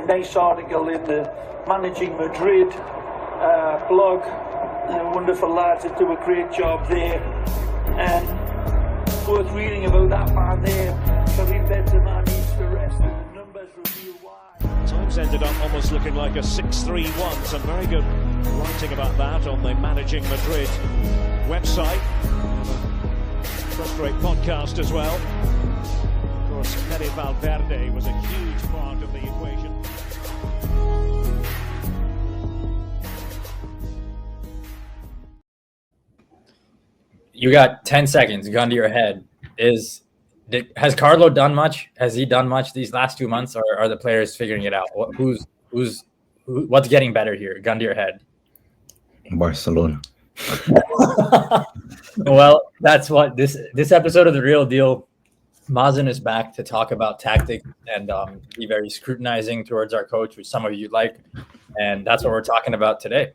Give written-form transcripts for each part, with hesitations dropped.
nice article in the Managing Madrid blog. Wonderful lads that do a great job there. And worth reading about that man there. Karim Benzema needs to rest, and the numbers reveal why. Times ended up almost looking like a 6-3-1. Some very good writing about that on the Managing Madrid website. First rate podcast as well. Of course, Fede Valverde was a huge part of the equation. You got 10 seconds, gun to your head. Has Carlo done much? Has he done much these last 2 months, or are the players figuring it out? What's getting better here? Gun to your head. Barcelona. Well, that's what this episode of The Real Deal, Mazin is back to talk about tactics and be very scrutinizing towards our coach, which some of you like. And that's what we're talking about today.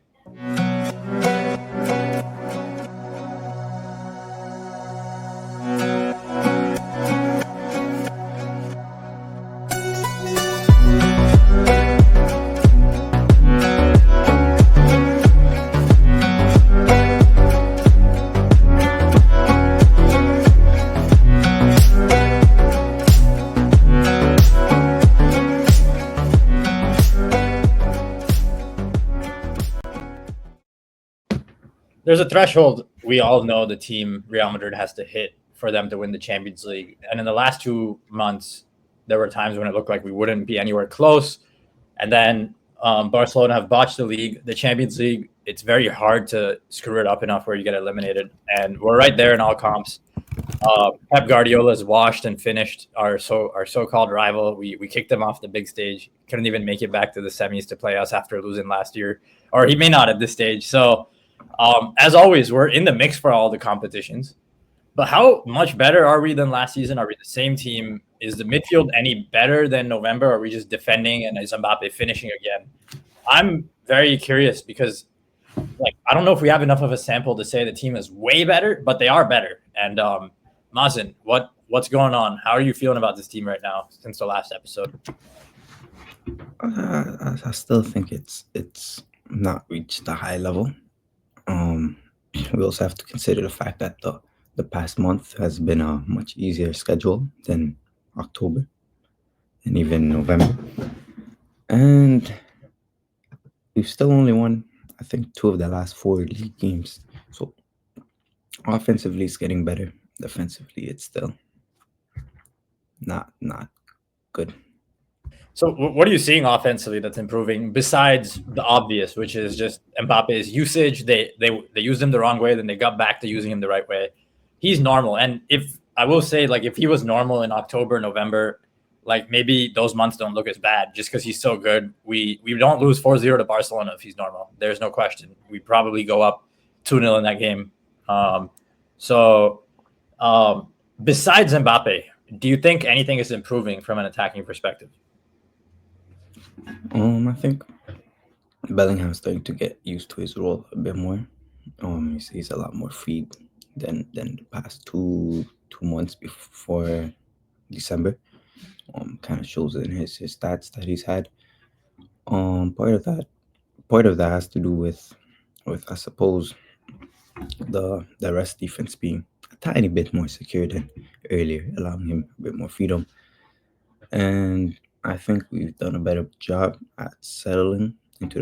There's a threshold we all know the team Real Madrid has to hit for them to win the Champions League. And in the last 2 months, there were times when it looked like we wouldn't be anywhere close. And then Barcelona have botched the league. The Champions League, it's very hard to screw it up enough where you get eliminated. And we're right there in all comps. Pep Guardiola is washed and finished, our so-called rival. We kicked him off the big stage. Couldn't even make it back to the semis to play us after losing last year. Or he may not at this stage. So as always, we're in the mix for all the competitions. But how much better are we than last season? Are we the same team? Is the midfield any better than November? Or are we just defending and is Mbappe finishing again? I'm very curious because I don't know if we have enough of a sample to say the team is way better, but they are better. And Mazin, what's going on? How are you feeling about this team right now since the last episode? I still think it's not reached a high level. We also have to consider the fact that the past month has been a much easier schedule than October and even November. And we've still only won, I think, 2 of the last 4 league games. So offensively, it's getting better. Defensively, it's still not good. So what are you seeing offensively that's improving besides the obvious, which is just Mbappe's usage? They used him the wrong way, then they got back to using him the right way. He's normal. And if I will say, if he was normal in October, November, maybe those months don't look as bad just because he's so good. We don't lose 4-0 to Barcelona if he's normal. There's no question. We probably go up 2-0 in that game. Besides Mbappe, do you think anything is improving from an attacking perspective? I think Bellingham's starting to get used to his role a bit more. He's a lot more free than the past two months before December. Kind of shows in his stats that he's had. Part of that has to do with I suppose the rest defense being a tiny bit more secure than earlier, allowing him a bit more freedom. And I think we've done a better job at settling into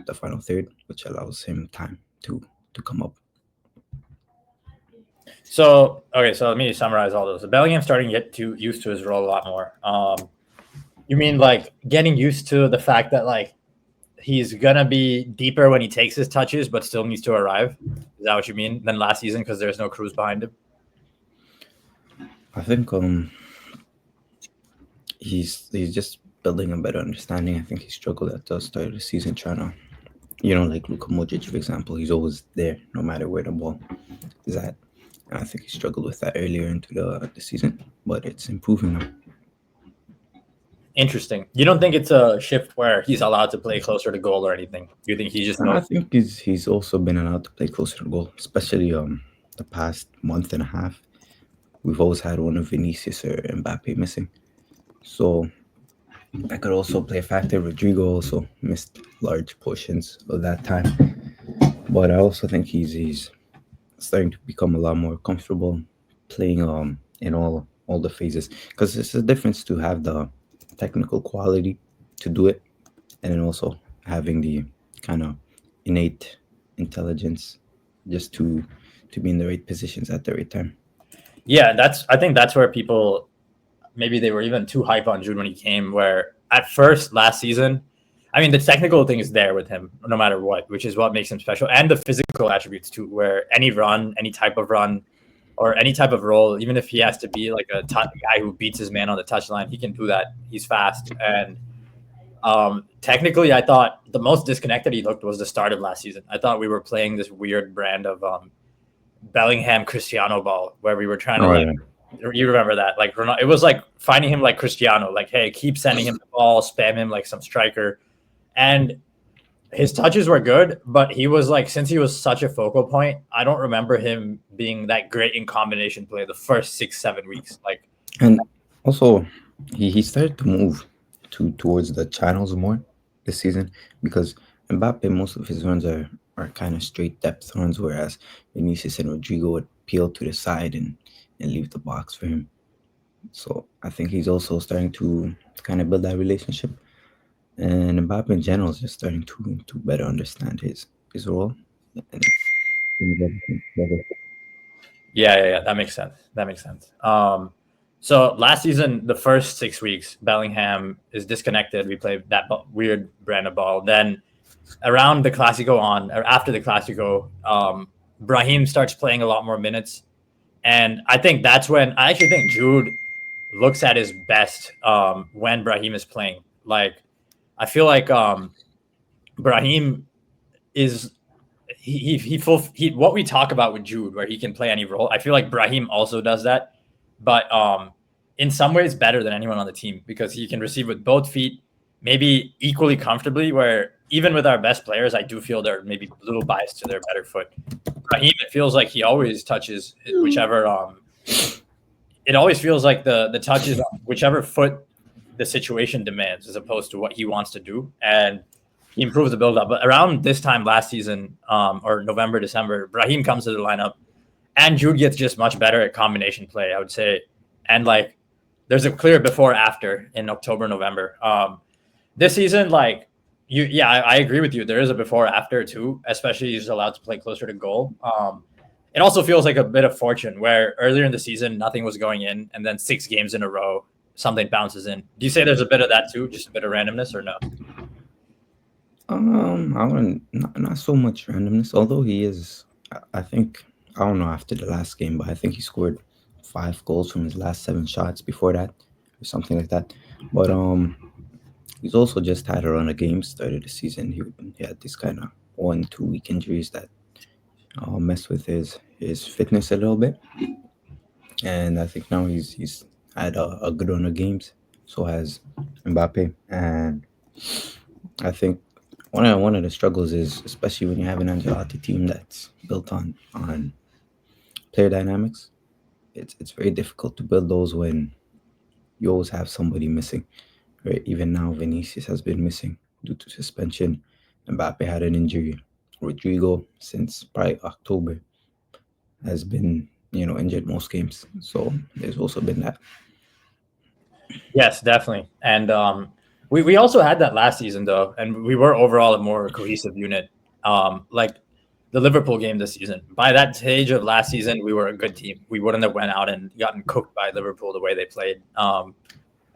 the final third, which allows him time to come up. So let me summarize all those. Bellingham starting to get used to his role a lot more. You mean getting used to the fact that he's gonna be deeper when he takes his touches, but still needs to arrive? Is that what you mean? Than last season because there's no Cruz behind him? I think he's just building a better understanding. I think he struggled at the start of the season trying to, Luka Modric, for example. He's always there no matter where the ball is at. And I think he struggled with that earlier into the season, but it's improving now. Interesting. You don't think it's a shift where he's allowed to play closer to goal or anything? You think he just knows? I think he's also been allowed to play closer to goal, especially the past month and a half. We've always had one of Vinicius or Mbappe missing. So that could also play a factor. Rodrigo also missed large portions of that time, but I also think he's starting to become a lot more comfortable playing in all the phases, because it's a difference to have the technical quality to do it, and then also having the kind of innate intelligence just to be in the right positions at the right time. Yeah, I think that's where people maybe they were even too hype on Jude when he came. Where at first last season, I mean, the technical thing is there with him no matter what, which is what makes him special, and the physical attributes too. Where any run, any type of run, or any type of role, even if he has to be like a guy who beats his man on the touchline, he can do that. He's fast. And technically, I thought the most disconnected he looked was the start of last season. I thought we were playing this weird brand of Bellingham Cristiano ball where we were trying to you remember that, like it was like finding him like Cristiano, like, hey, keep sending him the ball, spam him like some striker. And his touches were good, but he was like, since he was such a focal point, I don't remember him being that great in combination play the first 6-7 weeks. Like, And also, he started to move towards the channels more this season, because Mbappe, most of his runs are kind of straight depth runs, whereas Vinicius and Rodrigo would peel to the side and leave the box for him. So I think he's also starting to kind of build that relationship, and Mbappe in general is just starting to better understand his role. And yeah, that makes sense. So last season, the first 6 weeks, Bellingham is disconnected. We played that weird brand of ball. Then around the Clasico or after the Clasico, Brahim starts playing a lot more minutes. And I think that's when I actually think Jude looks at his best when Brahim is playing. Like, I feel like Brahim is what we talk about with Jude, where he can play any role. I feel like Brahim also does that, but in some ways better than anyone on the team, because he can receive with both feet, maybe equally comfortably. Where even with our best players, I do feel they're maybe a little biased to their better foot. Brahim, it feels like he always touches whichever. It always feels like the touch is on whichever foot the situation demands, as opposed to what he wants to do, and he improves the build-up. But around this time last season, or November, December, Brahim comes to the lineup, and Jude gets just much better at combination play, I would say. And like, there's a clear before-after in October, November. This season, like, I agree with you. There is a before-after too, especially he's allowed to play closer to goal. It also feels like a bit of fortune, where earlier in the season, nothing was going in, and then 6 games in a row, something bounces in. Do you say there's a bit of that too, just a bit of randomness, or no? I wouldn't, not so much randomness, although he is. I think, I don't know after the last game, but I think he scored 5 goals from his last 7 shots before that, or something like that. But he's also just had a run of games started the season. He had this kind of 1-2 week injuries that messed with his fitness a little bit, and I think now he's had a good run of games. So has Mbappe, and I think one of the struggles is, especially when you have an Ancelotti team that's built on player dynamics, it's very difficult to build those when you always have somebody missing. Right? Even now, Vinicius has been missing due to suspension. Mbappe had an injury. Rodrigo, since probably October, has been injured most games. So there's also been that. Yes, definitely. And we also had that last season though, and we were overall a more cohesive unit. Like the Liverpool game this season. By that stage of last season, we were a good team. We wouldn't have went out and gotten cooked by Liverpool the way they played.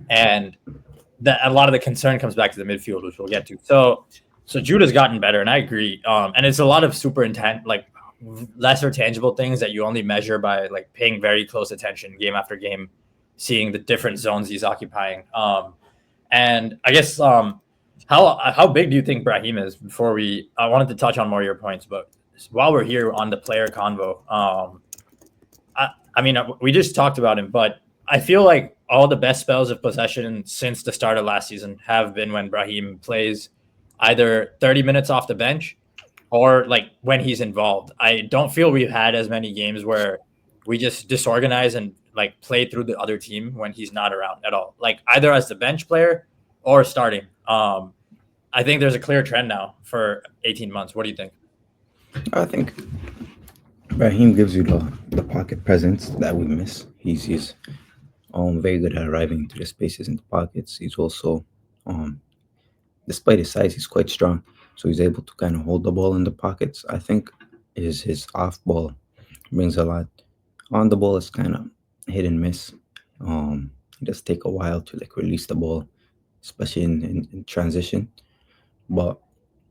And a lot of the concern comes back to the midfield, which we'll get to. So Jude has gotten better, and I agree. And it's a lot of super intent, like lesser tangible things that you only measure by like paying very close attention game after game, seeing the different zones he's occupying. And I guess how big do you think Brahim is? I wanted to touch on more of your points, but while we're here on the player convo, I mean, we just talked about him, but I feel like all the best spells of possession since the start of last season have been when Brahim plays either 30 minutes off the bench or like when he's involved. I don't feel we've had as many games where we just disorganize and like play through the other team when he's not around at all. Like either as the bench player or starting. I think there's a clear trend now for 18 months. What do you think? I think Raheem gives you the pocket presence that we miss. He's very good at arriving into the spaces in the pockets. He's also despite his size, he's quite strong, so he's able to kind of hold the ball in the pockets. I think his off ball brings a lot. On the ball, it's kind of hit and miss. It does take a while to like release the ball, especially in transition. But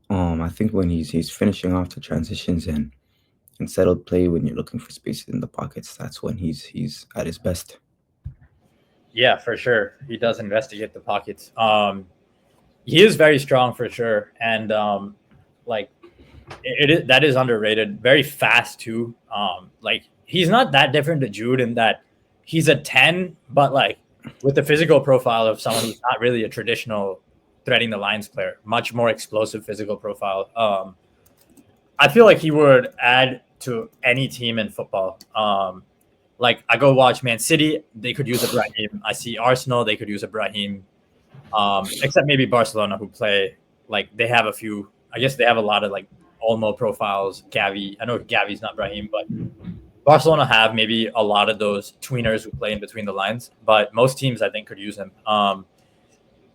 I think when he's finishing off the transitions and settled play, when you're looking for spaces in the pockets, that's when he's at his best. Yeah, for sure. He does investigate the pockets. He is very strong for sure, and like that is underrated. Very fast too. Like he's not that different to Jude in that he's a 10, but like with the physical profile of someone who's not really a traditional threading the lines player. Much more explosive physical profile. I feel like he would add to any team in football. Like I go watch Man City, they could use Ibrahim. I see Arsenal, they could use Ibrahim. Except maybe Barcelona, who play like they have a few. I guess they have a lot of like Olmo profiles. Gavi, I know Gavi's not Brahim, but Barcelona have maybe a lot of those tweeners who play in between the lines. But most teams, I think, could use him.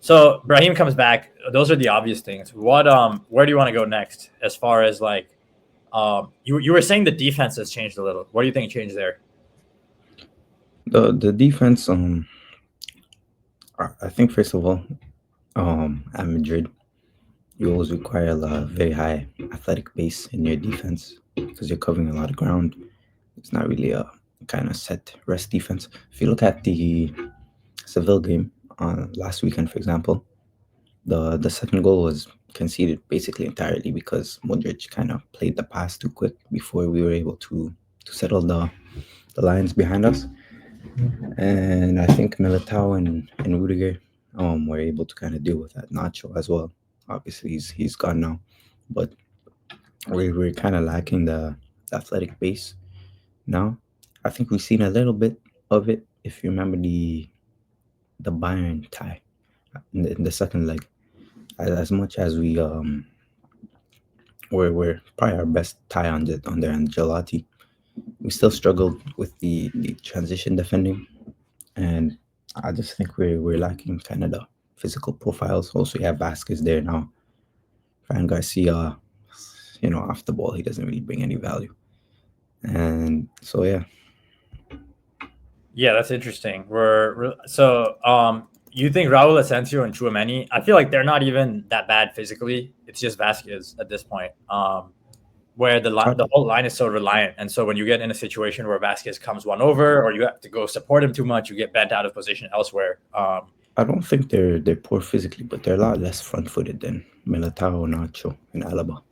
So Brahim comes back. Those are the obvious things. What where do you want to go next? As far as like you were saying the defense has changed a little. What do you think changed there? The defense, I think first of all, at Madrid, you always require a very high athletic base in your defense because you're covering a lot of ground. It's not really a kind of set rest defense. If you look at the Seville game last weekend, for example, the second goal was conceded basically entirely because Modric kind of played the pass too quick before we were able to settle the lines behind us. And I think Militao and Rudiger were able to kind of deal with that. Nacho as well. Obviously, he's gone now, but we're kind of lacking the athletic base now. I think we've seen a little bit of it. If you remember the Bayern tie in the second leg, as much as we're probably our best tie on there on Gelati, we still struggled with the transition defending, and I just think we're lacking kind of the physical profiles. Also, you have Vasquez there now. Fran Garcia, off the ball, he doesn't really bring any value. And so, yeah. Yeah, that's interesting. You think Raul Asensio and Tchouaméni, I feel like they're not even that bad physically. It's just Vasquez at this point, where the whole line is so reliant. And so when you get in a situation where Vasquez comes one over or you have to go support him too much, you get bent out of position elsewhere. I don't think they're poor physically, but they're a lot less front-footed than Militao, Nacho, and Alaba.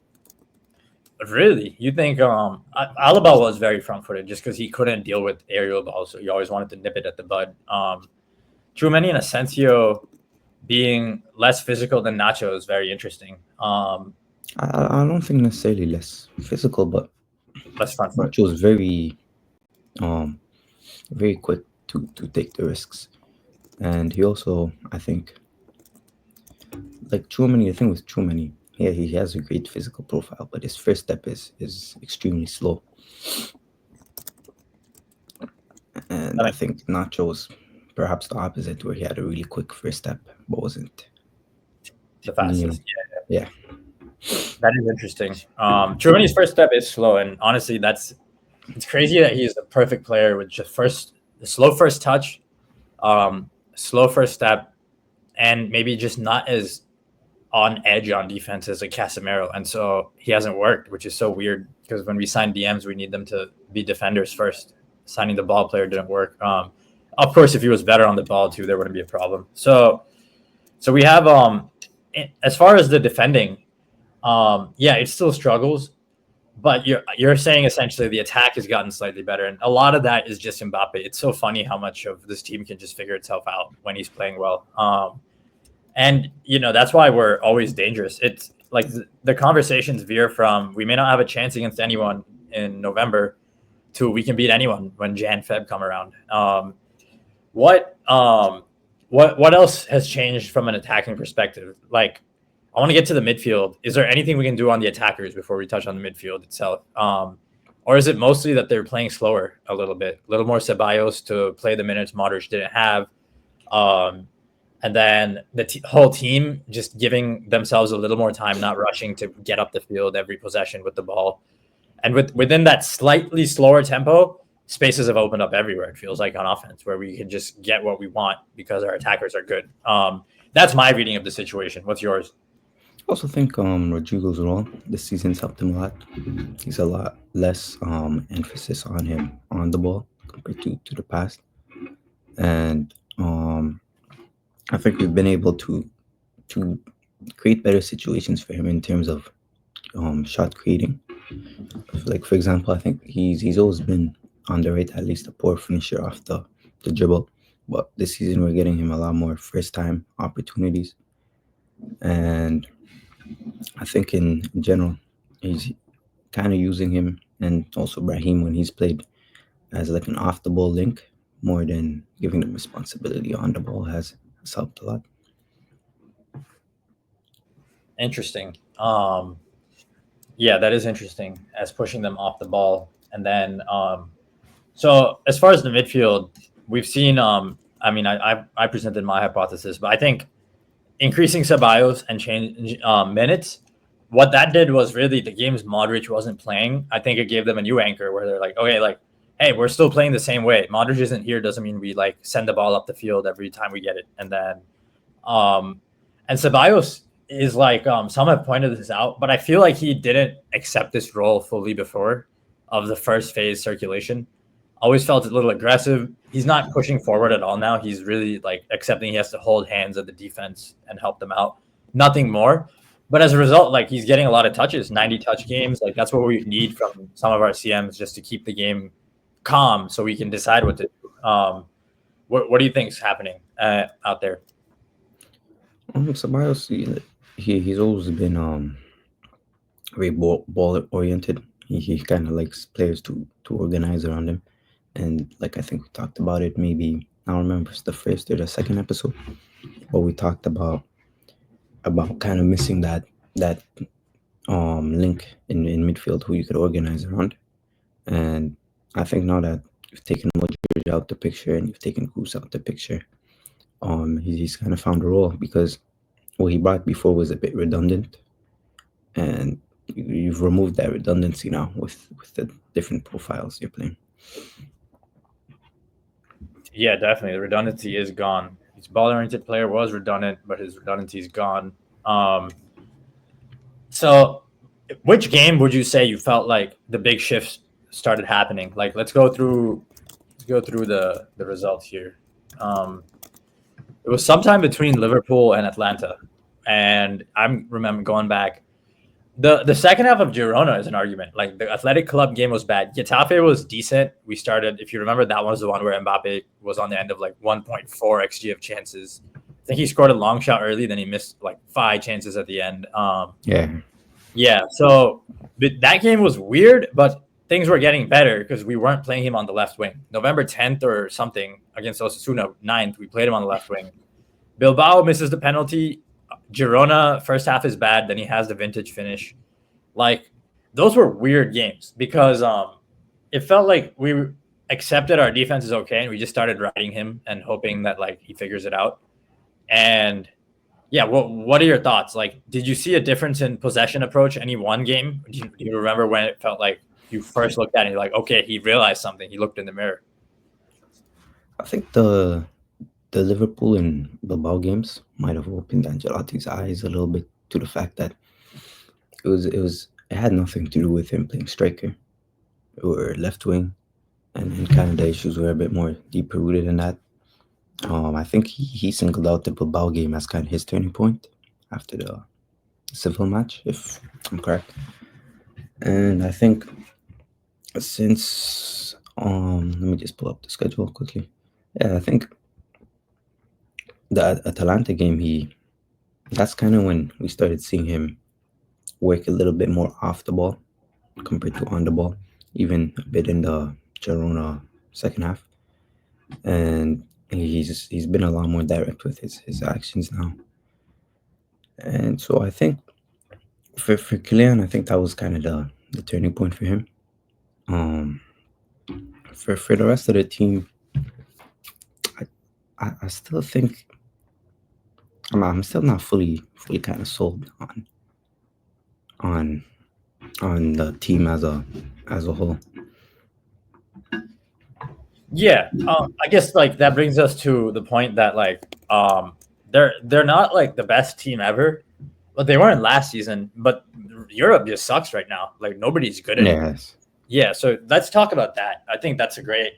Really? You think Alaba was very front-footed just because he couldn't deal with aerial balls, so he always wanted to nip it at the bud. Tchouaméni and Asensio being less physical than Nacho is very interesting. I don't think necessarily less physical, but less front-footed. Nacho was very quick to take the risks. And he also, I think, like Tchouaméni, the thing with Tchouaméni, yeah, he has a great physical profile, but his first step is extremely slow. And I think Nacho was perhaps the opposite, where he had a really quick first step, but wasn't the fastest. Yeah. That is interesting. Tchouaméni's first step is slow, and honestly, it's crazy that he's the perfect player with just the slow first touch, slow first step, and maybe just not as on edge on defense as a Casemiro. And so he hasn't worked, which is so weird because when we sign DMs, we need them to be defenders first. Signing the ball player didn't work. Of course, if he was better on the ball too, there wouldn't be a problem. So we have as far as the defending, it still struggles, but you're saying essentially the attack has gotten slightly better, and a lot of that is just Mbappe. It's so funny how much of this team can just figure itself out when he's playing well. And that's why we're always dangerous. It's like the conversations veer from we may not have a chance against anyone in November to we can beat anyone when Jan Feb come around. what else has changed from an attacking perspective? Like, I want to get to the midfield. Is there anything we can do on the attackers before we touch on the midfield itself? Or is it mostly that they're playing slower a little bit, a little more Ceballos to play the minutes Modric didn't have, and then the whole team just giving themselves a little more time, not rushing to get up the field every possession with the ball, and within that slightly slower tempo, spaces have opened up everywhere. It feels like on offense where we can just get what we want because our attackers are good. That's my reading of the situation. What's yours? I also think Rodrigo's role this season's helped him a lot. He's a lot less emphasis on him on the ball compared to the past, and I think we've been able to create better situations for him in terms of shot creating. Like for example, I think he's always been on the right, at least a poor finisher off the dribble, but this season we're getting him a lot more first time opportunities, and I think in general, he's kind of using him and also Brahim when he's played as like an off the ball link more than giving them responsibility on the ball has helped a lot. Interesting. Yeah, that is interesting as pushing them off the ball. And then, so as far as the midfield, we've seen, I mean, I presented my hypothesis, but I think increasing Ceballos and change minutes, what that did was really the games Modric wasn't playing. I think it gave them a new anchor where they're like, okay, like, hey, we're still playing the same way. Modric isn't here doesn't mean we like send the ball up the field every time we get it. And then, and Ceballos is like, some have pointed this out, but I feel like he didn't accept this role fully before of the first phase circulation. Always felt a little aggressive. He's not pushing forward at all now. He's really like accepting he has to hold hands of the defense and help them out. Nothing more. But as a result, like he's getting a lot of touches, 90 touch games. Like that's what we need from some of our CMs just to keep the game calm so we can decide what to do. What do you think is happening out there? Ceballos, he's always been very ball oriented. He kind of likes players to organize around him. And like I think we talked about it, maybe I don't remember if it's the first or the second episode, but we talked about kind of missing that link in midfield who you could organize around. And I think now that you've taken Modric out the picture and you've taken Kroos out the picture, he's kind of found a role because what he brought before was a bit redundant, and you've removed that redundancy now with the different profiles you're playing. Yeah, definitely. The redundancy is gone. His ball-oriented player was redundant, but his redundancy is gone. So which game would you say you felt like the big shifts started happening? Like, let's go through the results here. It was sometime between Liverpool and Atlanta. And I remember going back. The second half of Girona is an argument. Like the Athletic Club game was bad. Getafe was decent. We started, if you remember, that one was the one where Mbappe was on the end of like 1.4 XG of chances. I think he scored a long shot early, then he missed like 5 chances at the end. Yeah. So that game was weird, but things were getting better because we weren't playing him on the left wing. November 10th or something against Osasuna 9th, we played him on the left wing. Bilbao misses the penalty. Girona, first half is bad. Then he has the vintage finish. Like, those were weird games because it felt like we accepted our defense is okay and we just started riding him and hoping that like he figures it out. And yeah, what are your thoughts? Like, did you see a difference in possession approach any one game? Do you remember when it felt like you first looked at it and you're like, okay, he realized something. He looked in the mirror. I think the Liverpool and Bilbao games might have opened Ancelotti's eyes a little bit to the fact that it had nothing to do with him playing striker or left wing, and kind of the issues were a bit more deeper rooted in that. I think he singled out the Bilbao game as kind of his turning point after the Seville match, if I'm correct. And I think since let me just pull up the schedule quickly. Yeah, I think the Atalanta game, that's kind of when we started seeing him work a little bit more off the ball compared to on the ball, even a bit in the Girona second half. And he's been a lot more direct with his actions now. And so I think for Kylian, I think that was kind of the turning point for him. For the rest of the team, I still think I'm still not fully kind of sold on the team as a whole. Yeah, I guess like that brings us to the point that like they're not like the best team ever, but they weren't last season. But Europe just sucks right now. Like nobody's good anymore. Yes. Yeah, so let's talk about that. I think that's a great,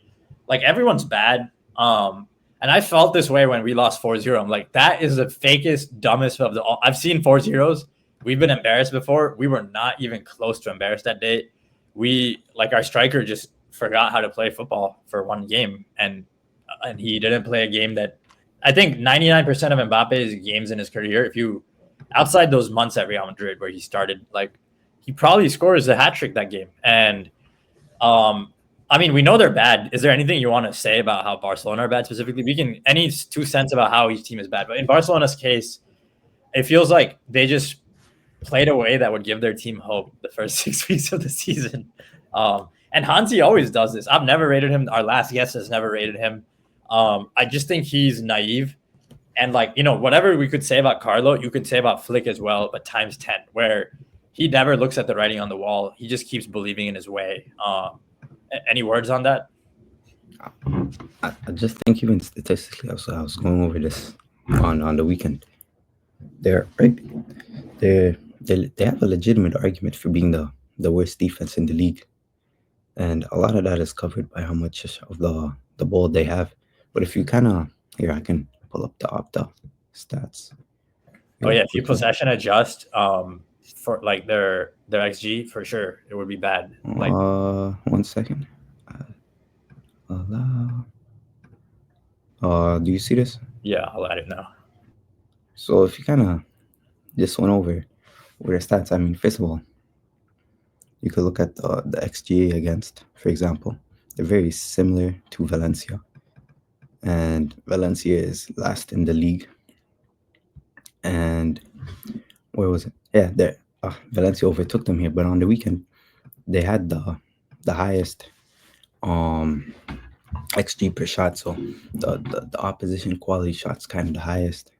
like everyone's bad. And I felt this way when we lost 4-0. I'm like, that is the fakest, dumbest of the all. I've seen 4-0s. We've been embarrassed before. We were not even close to embarrassed that day. We, like our striker just forgot how to play football for one game. And he didn't play a game that, I think 99% of Mbappe's games in his career, if you, outside those months at Real Madrid where he started, like he probably scores a hat trick that game. And I mean, we know they're bad. Is there anything you want to say about how Barcelona are bad specifically? We can, any 2 cents about how each team is bad. But in Barcelona's case, it feels like they just played a way that would give their team hope the first 6 weeks of the season. And Hansi always does this. I've never rated him. Our last guest has never rated him. I just think he's naive. And like, you know, whatever we could say about Carlo, you could say about Flick as well, but times 10, where he never looks at the writing on the wall. He just keeps believing in his way. Any words on that? I just think even statistically, also I was going over this on the weekend. They have a legitimate argument for being the worst defense in the league, and a lot of that is covered by how much of the ball they have. But if you kind of here, I can pull up the Opta stats. Oh yeah, if you possession adjust for like their XG, for sure it would be bad. Like 1 second. Allow. Do you see this? Yeah, I'll add it now. So if you kind of just went over the stats, I mean, first of all, you could look at the XGA against, for example. They're very similar to Valencia, and Valencia is last in the league. And where was it? Yeah, there. Valencia overtook them here, but on the weekend they had the highest XG per shot. So the opposition quality shots kind of the highest.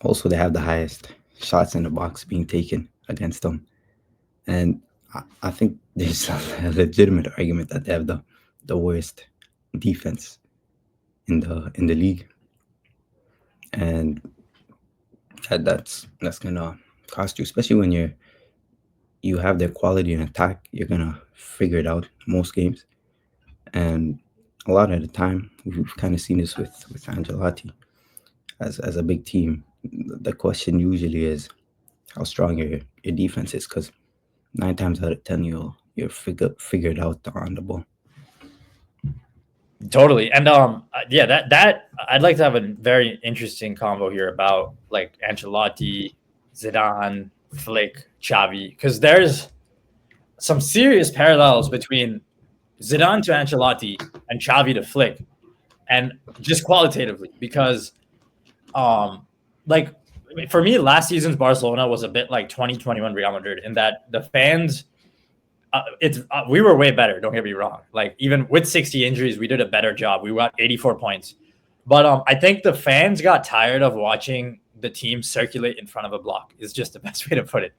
Also, they have the highest shots in the box being taken against them, and I think there's a legitimate argument that they have the worst defense in the league, and that's gonna cost you, especially when you have their quality in attack. You're gonna figure it out most games, and a lot of the time we've kind of seen this with Ancelotti as a big team. The question usually is how strong your defense is, because 9 times out of 10 you're figured out on the ball. Totally. And yeah, that I'd like to have a very interesting convo here about like Ancelotti, Zidane, Flick, Xavi, because there's some serious parallels between Zidane to Ancelotti and Xavi to Flick, and just qualitatively, because like for me, last season's Barcelona was a bit like 2021 Real Madrid in that the fans, we were way better. Don't get me wrong. Like even with 60 injuries, we did a better job. We got 84 points, but I think the fans got tired of watching the team circulate in front of a block. Is just the best way to put it.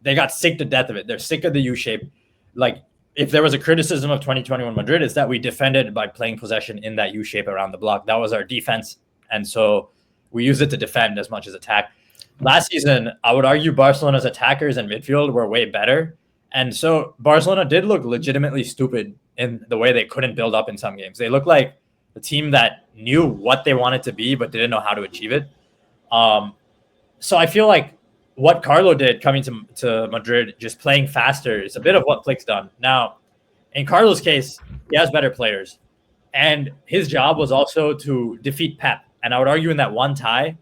They got sick to death of it. They're sick of the U shape. Like if there was a criticism of 2021 Madrid, is that we defended by playing possession in that U shape around the block. That was our defense, and so we used it to defend as much as attack. Last season, I would argue Barcelona's attackers and midfield were way better. And so Barcelona did look legitimately stupid in the way they couldn't build up in some games. They looked like a team that knew what they wanted to be, but didn't know how to achieve it. So I feel like what Carlo did coming to Madrid, just playing faster, is a bit of what Flick's done. Now, in Carlo's case, he has better players. And his job was also to defeat Pep. And I would argue in that one tie,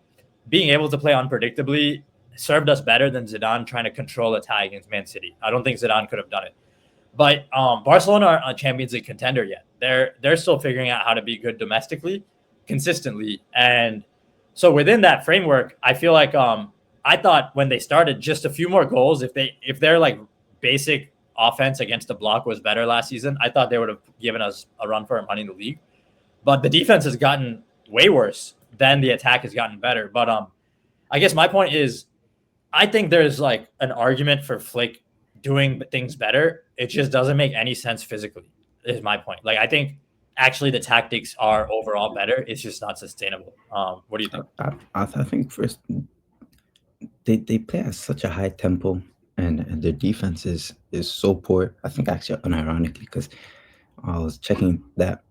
being able to play unpredictably served us better than Zidane trying to control a tie against Man City. I don't think Zidane could have done it. But Barcelona aren't a Champions League contender yet. They're still figuring out how to be good domestically, consistently, and so within that framework, I feel like I thought when they started, just a few more goals. If their like basic offense against the block was better last season, I thought they would have given us a run for our money in the league. But the defense has gotten way worse than the attack has gotten better. But I guess my point is, I think there's like an argument for Flick doing things better. It just doesn't make any sense physically, is my point. Like, I think actually the tactics are overall better. It's just not sustainable. What do you think? I think first they play at such a high tempo, and their defense is so poor. I think actually unironically, because I was checking that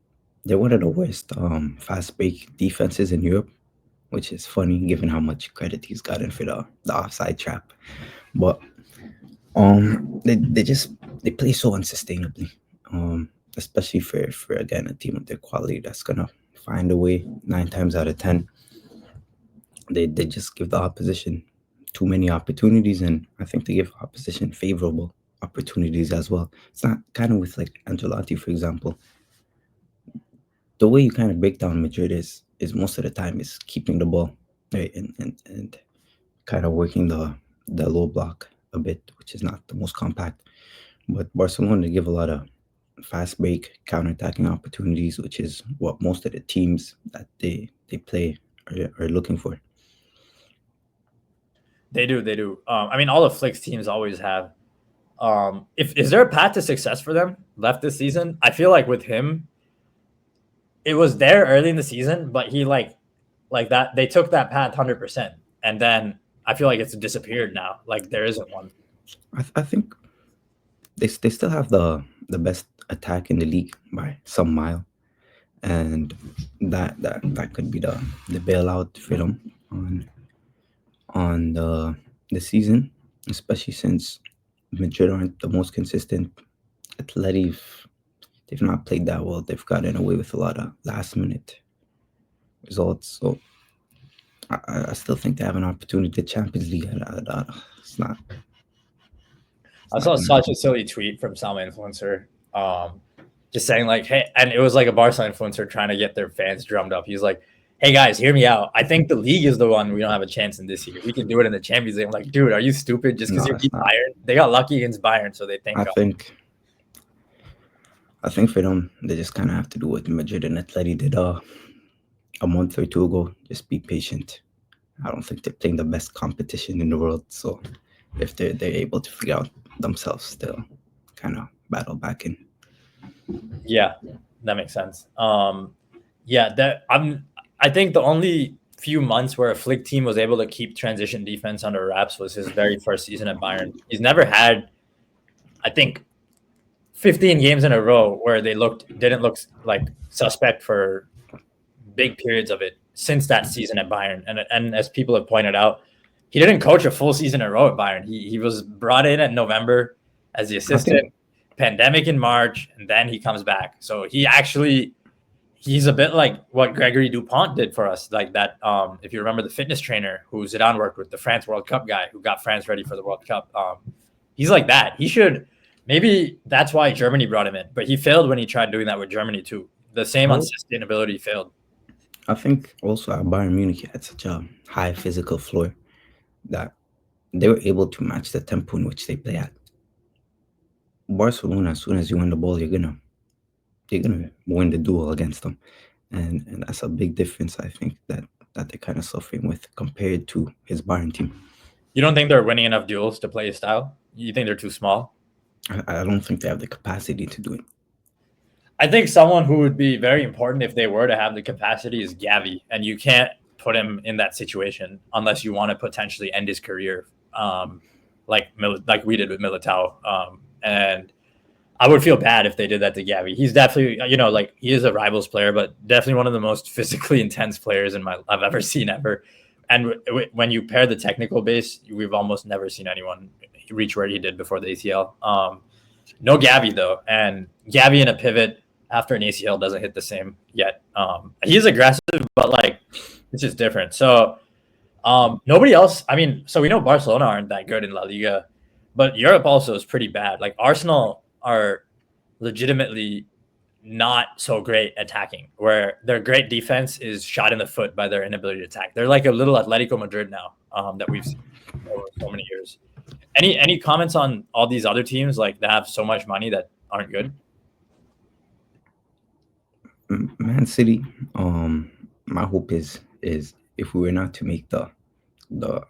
they're one of the worst fast break defenses in Europe, which is funny given how much credit he's gotten for the offside trap. But they play so unsustainably. Especially for again a team of their quality that's gonna find a way 9 times out of 10. They just give the opposition too many opportunities, and I think they give opposition favorable opportunities as well. It's not kind of with like Ancelotti, for example. The way you kind of break down Madrid is most of the time is keeping the ball, right, and kind of working the low block a bit, which is not the most compact. But Barcelona give a lot of fast break, counter-attacking opportunities, which is what most of the teams that they play are looking for. They do. I mean, all the Flick's teams always have. Is there a path to success for them left this season? I feel like with him, it was there early in the season, but he like that they took that path 100%, and then I feel like it's disappeared now. Like there isn't one. I think they still have the best attack in the league by some mile, and that could be the bailout for them on the season, especially since Madrid aren't the most consistent. Atleti, they've not played that well. They've gotten away with a lot of last minute results. So I still think they have an opportunity. The Champions League, it's not. I saw such a silly tweet from some influencer, just saying like, "Hey," and it was like a Barca influencer trying to get their fans drummed up. He's like, "Hey guys, hear me out. I think the league is the one we don't have a chance in this year. We can do it in the Champions League." I'm like, dude, are you stupid? Just because you beat Bayern, they got lucky against Bayern, so they think. I think for them, they just kind of have to do what Madrid and Atleti did a month or two ago. Just be patient. I don't think they're playing the best competition in the world, so if they're able to figure out themselves, they'll kind of battle back in. Yeah, that makes sense. I think the only few months where a Flick team was able to keep transition defense under wraps was his very first season at Bayern. He's never had, I think, 15 games in a row where they didn't look like suspect for big periods of it since that season at Bayern. And as people have pointed out, he didn't coach a full season in a row at Bayern. He was brought in November as the assistant, pandemic in March, and then he comes back. So he's a bit like what Gregory Dupont did for us, like that. If you remember the fitness trainer who Zidane worked with, the France World Cup guy who got France ready for the World Cup. He's like that. Maybe that's why Germany brought him in, but he failed when he tried doing that with Germany too. The same unsustainability failed. I think also at Bayern Munich had such a high physical floor that they were able to match the tempo in which they play at. Barcelona, as soon as you win the ball, you're gonna win the duel against them, and that's a big difference. I think that they're kind of suffering with compared to his Bayern team. You don't think they're winning enough duels to play his style? You think they're too small? I don't think they have the capacity to do it. I think someone who would be very important if they were to have the capacity is Gavi, and you can't put him in that situation unless you want to potentially end his career, like we did with Militao. And I would feel bad if they did that to Gavi. He's definitely, he is a rivals player, but definitely one of the most physically intense players I've ever seen ever. And when you pair the technical base, we've almost never seen anyone reach where he did before the ACL. No Gavi though, and Gavi in a pivot after an ACL doesn't hit the same yet. He's aggressive, but it's just different. So nobody else. I mean, so we know Barcelona aren't that good in La Liga, but Europe also is pretty bad. Like Arsenal are legitimately not so great attacking, where their great defense is shot in the foot by their inability to attack. They're like a little Atletico Madrid now, that we've seen over so many years. Any comments on all these other teams like that have so much money that aren't good? Man City. My hope is if we were not to make the the,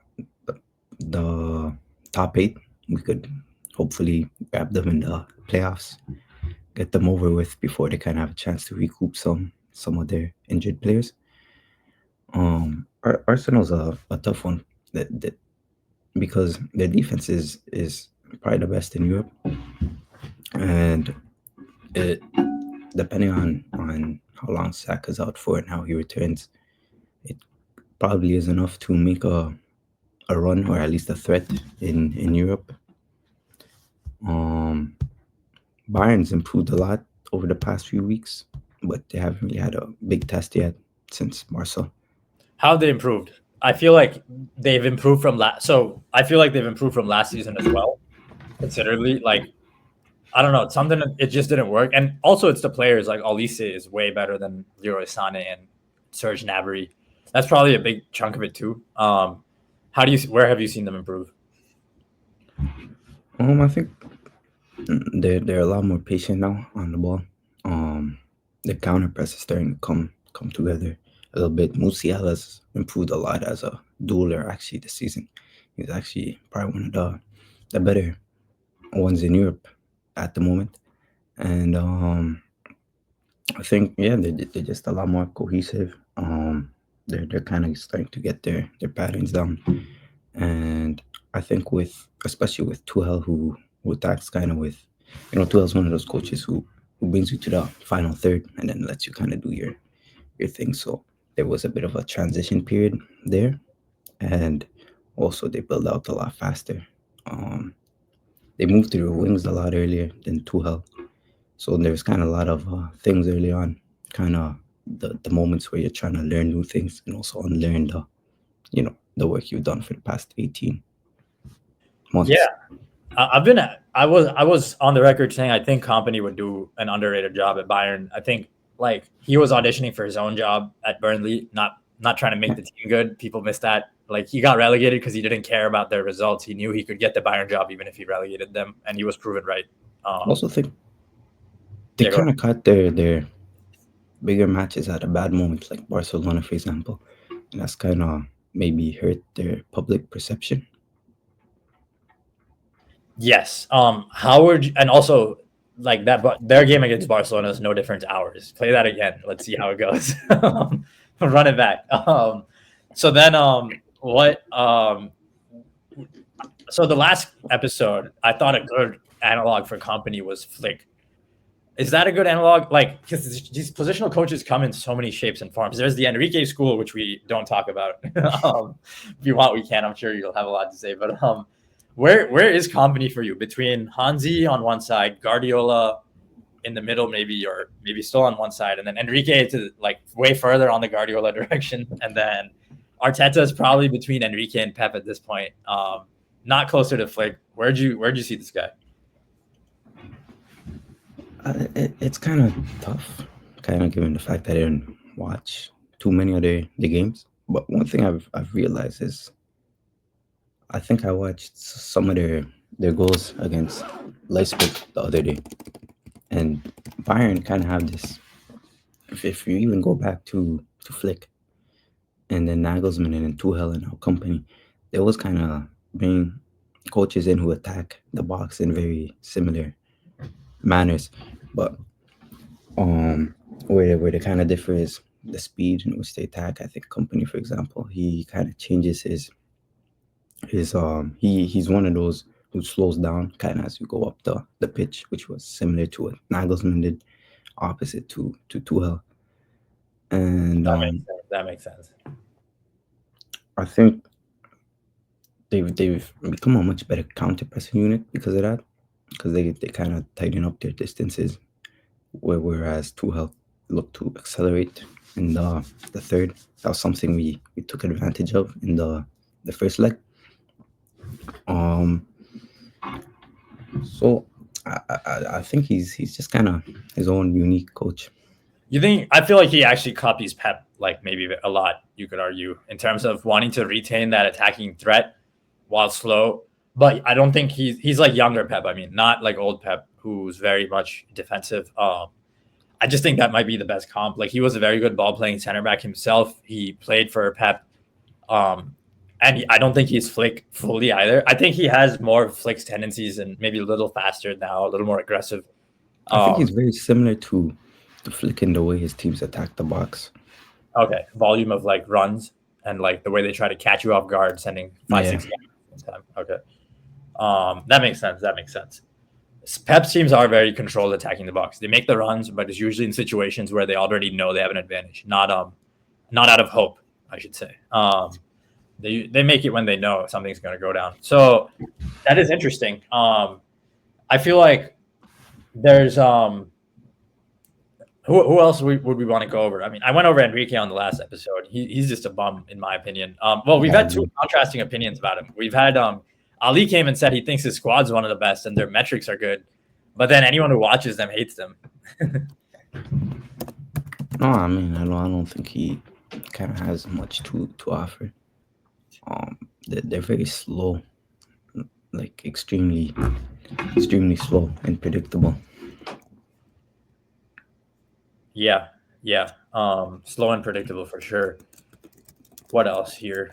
the top 8, we could hopefully grab them in the playoffs, get them over with before they kind of have a chance to recoup some of their injured players. Arsenal's a tough one that because their defense is probably the best in Europe, and it depending on how long Saka's out for and how he returns, it probably is enough to make a run or at least a threat in Europe. Bayern's improved a lot over the past few weeks, but they haven't really had a big test yet since Barca. How have they improved? I feel like they've improved from last. So I feel like they've improved from last season as well, considerably. Like I don't know, something it just didn't work, and also it's the players. Like Olise is way better than Leroy Sané and Serge Gnabry. That's probably a big chunk of it too. How do you? Where have you seen them improve? I think they're a lot more patient now on the ball. The counter press is starting to come together a little bit. Musiala's improved a lot as a dueler actually this season. He's actually probably one of the better ones in Europe at the moment. And I think they're just a lot more cohesive. They're kind of starting to get their patterns down. And I think especially with Tuchel who attacks kind of with Tuchel's one of those coaches who brings you to the final third and then lets you kind of do your thing. So there was a bit of a transition period there, and also they build out a lot faster. They moved through the wings a lot earlier than Tuchel, so there's kind of a lot of things early on, kind of the moments where you're trying to learn new things and also unlearn the work you've done for the past 18 months. Yeah, I was on the record saying I think Kompany would do an underrated job at Bayern. I think like he was auditioning for his own job at Burnley, not trying to make the team good. People missed that. Like he got relegated because he didn't care about their results. He knew he could get the Bayern job even if he relegated them, and he was proven right. I also think they kind of cut their bigger matches at a bad moment, like Barcelona, for example, and that's kind of maybe hurt their public perception. Yes. How would you, and also like that, but their game against Barcelona is no different to ours. Play that again. Let's see how it goes. Run it back. So then, what? So the last episode, I thought a good analog for Kompany was Flick. Is that a good analog? Like, because these positional coaches come in so many shapes and forms. There's the Enrique school, which we don't talk about. If you want, we can. I'm sure you'll have a lot to say. But where is Kompany for you? Between Hansi on one side, Guardiola in the middle, maybe, or maybe still on one side, and then Enrique to like way further on the Guardiola direction, and then Arteta is probably between Enrique and Pep at this point. Not closer to Flick. Where'd you see this guy? It's kind of tough, kind of given the fact that I didn't watch too many of the games. But one thing I've realized is I think I watched some of their goals against Leipzig the other day, and Bayern kind of have this. If you even go back to Flick, and then Nagelsmann and then Tuchel and our Kompany, they always kind of bring coaches in who attack the box in very similar manners, but where they kind of differ is the speed in which they attack. I think Kompany, for example, he kind of changes his he's one of those who slows down kind of as you go up the pitch, which was similar to what Nagelsmann did, opposite to Tuchel. And that makes sense. I think they've become a much better counter pressing unit because of that, because they kind of tighten up their distances, whereas Tuchel looked to accelerate in the third. That was something we took advantage of in the first leg. So I think he's just kind of his own unique coach. You think? I feel like he actually copies Pep, like maybe a lot. You could argue in terms of wanting to retain that attacking threat while slow. But I don't think he's like younger Pep. I mean, not like old Pep, who's very much defensive. I just think that might be the best comp. Like he was a very good ball playing center back himself. He played for Pep, and I don't think he's Flick fully either. I think he has more Flick's tendencies and maybe a little faster now, a little more aggressive. I think he's very similar to Flick in the way his teams attack the box. Okay, volume of like runs and like the way they try to catch you off guard, sending 5-6 guys. Okay, that makes sense. That makes sense. Pep's teams are very controlled attacking the box. They make the runs, but it's usually in situations where they already know they have an advantage. Not out of hope, I should say. They make it when they know something's going to go down. So that is interesting. I feel like there's who else would we want to go over? I mean, I went over Enrique on the last episode. He's just a bum in my opinion. Well, we've had two contrasting opinions about him. We've had Ali came and said he thinks his squad's one of the best and their metrics are good, but then anyone who watches them hates them. No, I mean, I don't think he kind of has much to offer. They're very slow, like extremely slow and predictable. Yeah. Slow and predictable for sure. What else here?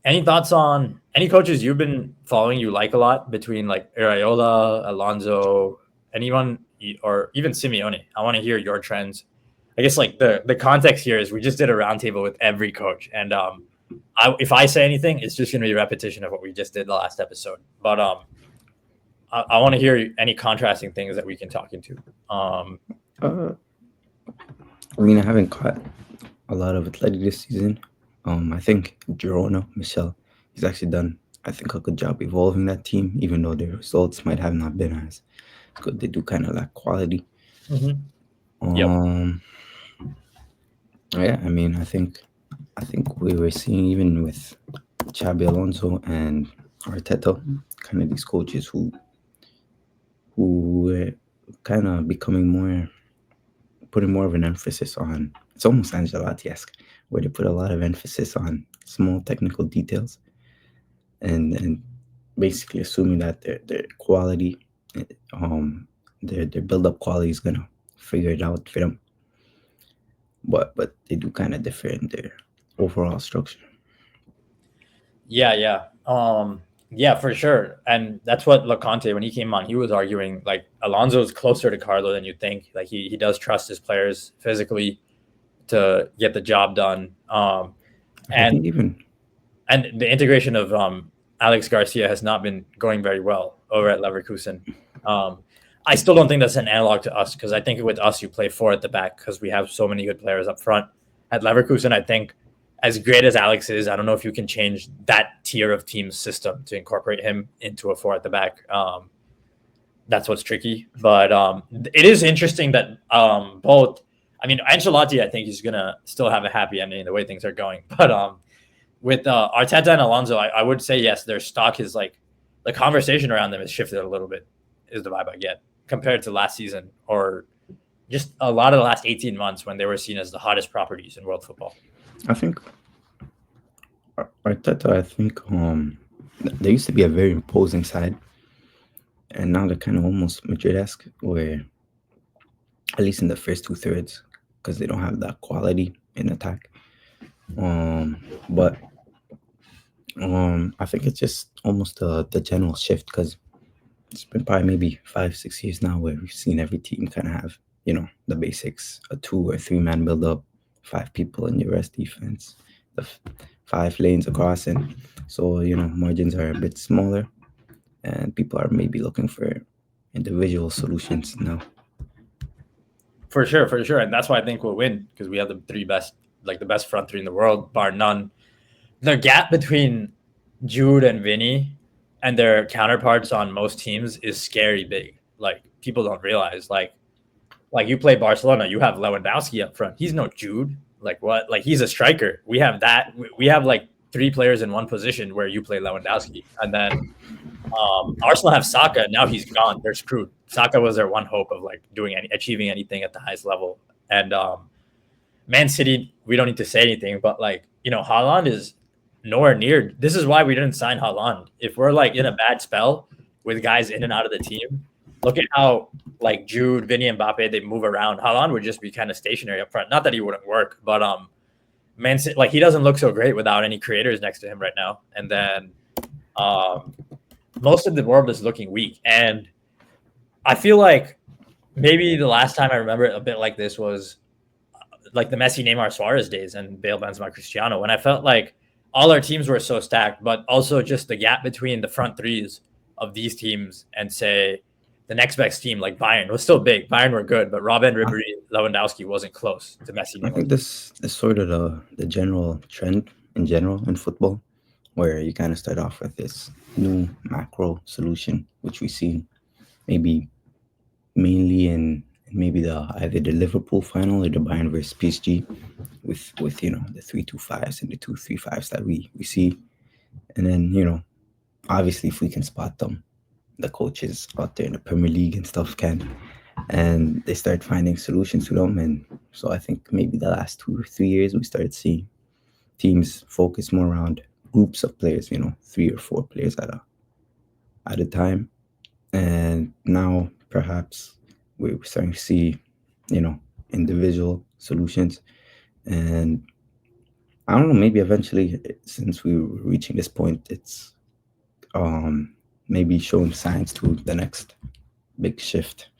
Any thoughts on any coaches you've been following you like a lot between like Iraola, Alonso, anyone, or even Simeone? I want to hear your trends. I guess like the context here is we just did a roundtable with every coach, and if I say anything, it's just going to be a repetition of what we just did the last episode. But I want to hear any contrasting things that we can talk into. I mean, I haven't caught a lot of Athletic this season. I think Girona, Michel, he's actually done, I think, a good job evolving that team, even though their results might have not been as good. They do kind of lack quality. Mm-hmm. Yeah, I mean, I think we were seeing even with Xabi Alonso and Arteta, kind of these coaches who were kind of putting more of an emphasis on, it's almost Ancelotti-esque, where they put a lot of emphasis on small technical details and basically assuming that their quality, their build-up quality is going to figure it out for them. But they do kind of differ in their overall structure. Yeah, for sure. And that's what Leconte, when he came on, he was arguing like Alonso's closer to Carlo than you'd think. Like he does trust his players physically to get the job done. And the integration of Alex Garcia has not been going very well over at Leverkusen. I still don't think that's an analog to us, because I think with us you play 4 at the back because we have so many good players up front. At Leverkusen, I think as great as Alex is, I don't know if you can change that tier of team system to incorporate him into a 4 at the back. That's what's tricky. But it is interesting that both, I mean, Ancelotti, I think he's going to still have a happy ending the way things are going. But with Arteta and Alonso, I would say, yes, their stock is like, the conversation around them has shifted a little bit, is the vibe I get, compared to last season or just a lot of the last 18 months when they were seen as the hottest properties in world football. I think Arteta, there used to be a very imposing side, and now they're kind of almost Madrid-esque, where at least in the first 2/3, because they don't have that quality in attack. But I think it's just almost the general shift, because it's been probably maybe 5-6 years now where we've seen every team kind of have, the basics, a 2 or 3 man build up, 5 people in your rest defense, the 5 lanes across. And so, margins are a bit smaller and people are maybe looking for individual solutions now. For sure. And that's why I think we'll win, because we have the 3 best, like the best front 3 in the world, bar none. The gap between Jude and Vinny and their counterparts on most teams is scary big. Like people don't realize, like you play Barcelona, you have Lewandowski up front. He's no Jude. Like what? Like he's a striker. We have that. We have like 3 players in one position where you play Lewandowski, and then Arsenal have Saka. Now he's gone. They're screwed. Saka was their one hope of like achieving anything at the highest level. And Man City, we don't need to say anything, but like, Haaland is nowhere near. This is why we didn't sign Haaland. If we're like in a bad spell with guys in and out of the team, look at how like Jude, Vinny, and Mbappe, they move around. Haaland would just be kind of stationary up front. Not that he wouldn't work, but Man City, like he doesn't look so great without any creators next to him right now. And then most of the world is looking weak. And I feel like maybe the last time I remember it a bit like this was like the Messi, Neymar, Suarez days and Bale, Benzema, Cristiano, when I felt like all our teams were so stacked, but also just the gap between the front threes of these teams and say the next best team like Bayern was still big. Bayern were good, but Robin, Ribéry, Lewandowski wasn't close to Messi. I think this is sort of the general trend in general in football, where you kind of start off with this new macro solution, which we see maybe mainly in maybe either the Liverpool final or the Bayern versus PSG, with the 3-2-5s and the 2-3-5s that we see, and then obviously if we can spot them, the coaches out there in the Premier League and stuff can, and they start finding solutions to them. And so I think maybe the last 2 or 3 years we started seeing teams focus more around groups of players, 3 or 4 players at a time, and now perhaps we're starting to see individual solutions. And I don't know, maybe eventually, since we were reaching this point, it's maybe showing signs to the next big shift.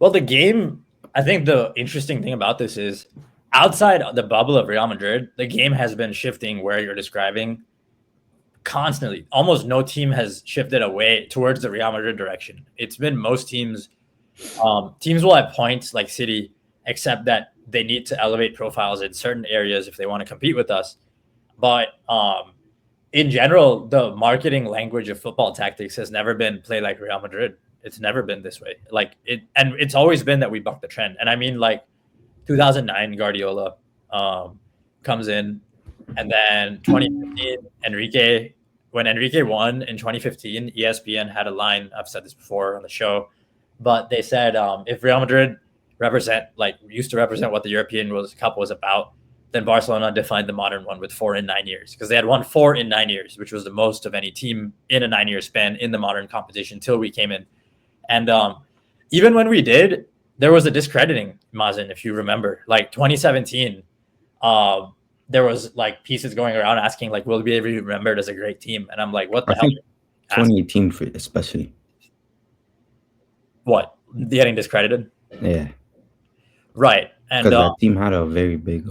Well, the game, I think the interesting thing about this is outside the bubble of Real Madrid, the game has been shifting where you're describing constantly. Almost no team has shifted away towards the Real Madrid direction. It's been most teams. Teams will have points like City, except that they need to elevate profiles in certain areas if they want to compete with us. But in general, the marketing language of football tactics has never been play like Real Madrid. It's never been this way. And it's always been that we buck the trend. And I mean, like 2009, Guardiola comes in, and then 2015, when Enrique won in 2015, ESPN had a line. I've said this before on the show, but they said if Real Madrid used to represent what the European Cup was about, then Barcelona defined the modern one with 4 in 9 years, because they had won 4 in 9 years, which was the most of any team in a 9-year span in the modern competition till we came in. And even when we did, there was a discrediting, Mazin, if you remember, like 2017, there was like pieces going around asking like, will we be remembered as a great team? And I'm like, what the hell? 2018 especially. What? Getting discredited? Yeah. Right. And because that team had a very big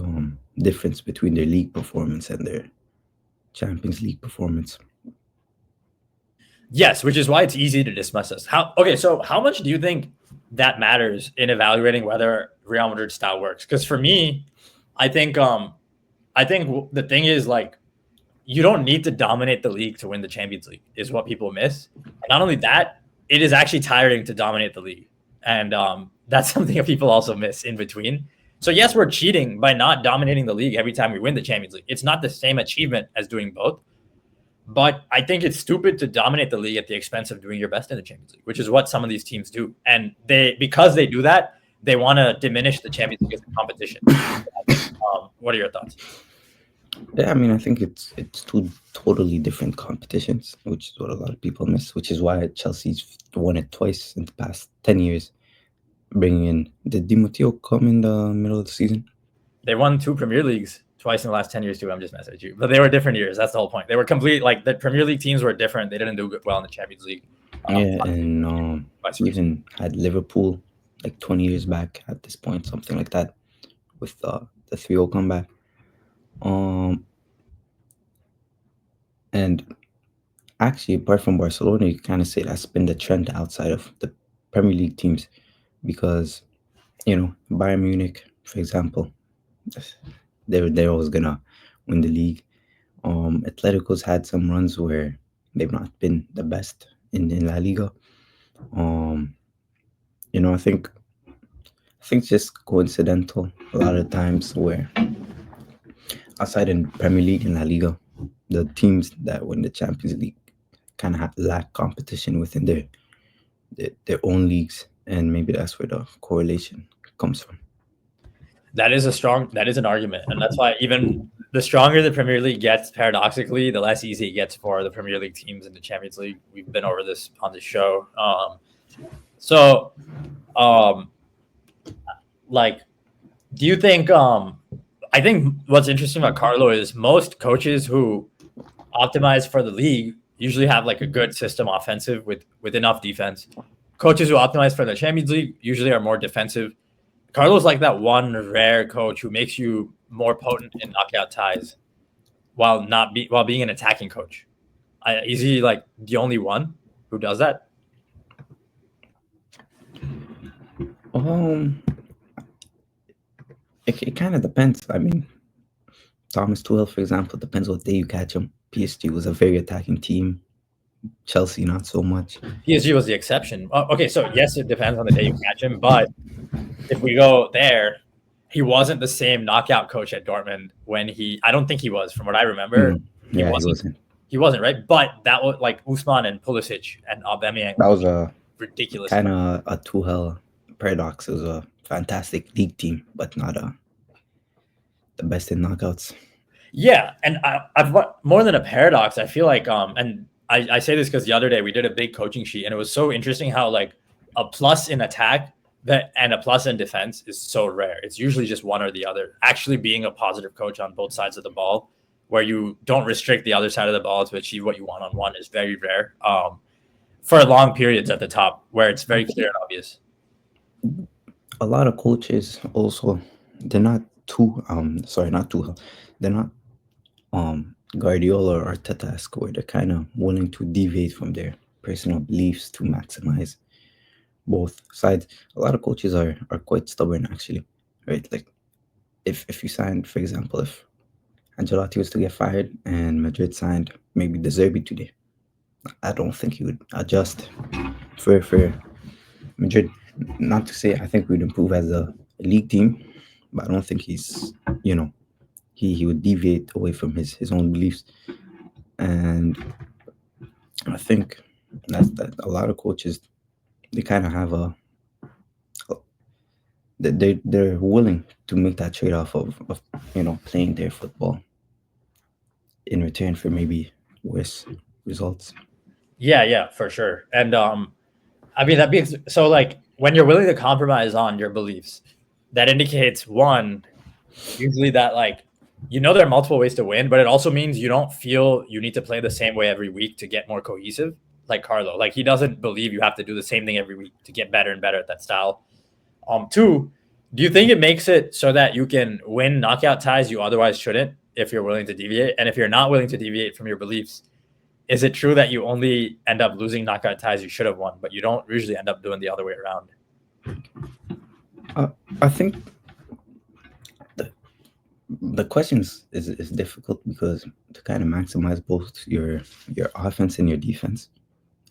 difference between their league performance and their Champions League performance. Yes, which is why it's easy to dismiss us. So how much do you think that matters in evaluating whether Real Madrid style works? Because for me, I think the thing is, like, you don't need to dominate the league to win the Champions League, is what people miss. And not only that, it is actually tiring to dominate the league. And that's something that people also miss in between. So yes, we're cheating by not dominating the league every time we win the Champions League. It's not the same achievement as doing both. But I think it's stupid to dominate the league at the expense of doing your best in the Champions League, which is what some of these teams do. And because they do that, they want to diminish the Champions League as a competition. What are your thoughts? Yeah, I mean, I think it's 2 totally different competitions, which is what a lot of people miss, which is why Chelsea's won it twice in the past 10 years, bringing in... Did Di Matteo come in the middle of the season? They won 2 Premier Leagues twice in the last 10 years too. I'm just messing with you. But they were different years. That's the whole point. They were like the Premier League teams were different. They didn't do well in the Champions League. And even had Liverpool like 20 years back at this point, something like that, with the 3-0 comeback. And actually, apart from Barcelona, you kind of say that's been the trend outside of the Premier League teams, because Bayern Munich, for example, they're always gonna win the league. Atletico's had some runs where they've not been the best in La Liga. I think it's just coincidental a lot of times where outside in Premier League and La Liga, the teams that win the Champions League kind of lack competition within their own leagues, and maybe that's where the correlation comes from. That is an argument. And that's why even the stronger the Premier League gets, paradoxically, the less easy it gets for the Premier League teams in the Champions League. We've been over this on the show. Like, do you think, I think what's interesting about Carlo is most coaches who optimize for the league usually have like a good system offensive with enough defense. Coaches who optimize for the Champions League usually are more defensive. Carlo's like that one rare coach who makes you more potent in knockout ties while being an attacking coach. Is he like the only one who does that? It kind of depends. I mean, Thomas Tuchel, for example, depends what day you catch him. PSG was a very attacking team. Chelsea, not so much. PSG was the exception. Okay, so yes, it depends on the day you catch him, but if we go there, he wasn't the same knockout coach at Dortmund I don't think he was, from what I remember. He wasn't. He wasn't, right? But that was like Usman and Pulisic and Aubameyang. That was a ridiculous. Kind of a Tuchel paradox. It was a fantastic league team, but not the best in knockouts. Yeah, and I've more than a paradox. I feel like, and I say this because the other day we did a big coaching sheet, and it was so interesting how like a plus in attack and a plus in defense is so rare. It's usually just one or the other. Actually being a positive coach on both sides of the ball, where you don't restrict the other side of the ball to achieve what you want on one, is very rare. For long periods at the top, where it's very clear and obvious. A lot of coaches also, they're not they're not Guardiola or Arteta, where they're kind of willing to deviate from their personal beliefs to maximize both sides. A lot of coaches are quite stubborn, actually, right? Like if you signed, for example, if Ancelotti was to get fired and Madrid signed maybe De Zerbi today, I don't think he would adjust for Madrid. Not to say I think we'd improve as a league team, but I don't think he's, he would deviate away from his own beliefs. And I think that a lot of coaches, they kind of have they're willing to make that trade-off of playing their football in return for maybe worse results. Yeah, for sure. And I mean, so like when you're willing to compromise on your beliefs, that indicates one, usually that like, there are multiple ways to win, but it also means you don't feel you need to play the same way every week to get more cohesive. Like Carlo, like he doesn't believe you have to do the same thing every week to get better and better at that style. Two, do you think it makes it so that you can win knockout ties you otherwise shouldn't if you're willing to deviate? And if you're not willing to deviate from your beliefs, is it true that you only end up losing knockout ties you should have won, but you don't usually end up doing the other way around? I think the question is difficult because to kind of maximize both your offense and your defense,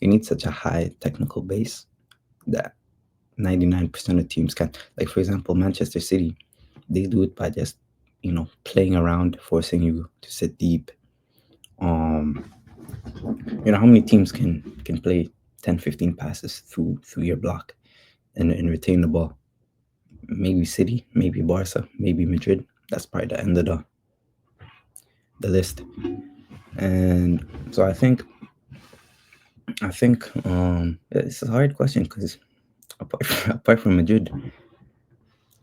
you need such a high technical base that 99% of teams can. Like, for example, Manchester City, they do it by just, playing around, forcing you to sit deep. How many teams can play 10, 15 passes through your block and retain the ball? Maybe City, maybe Barca, maybe Madrid. That's probably the end of the list. And so I think it's a hard question because apart from Madrid,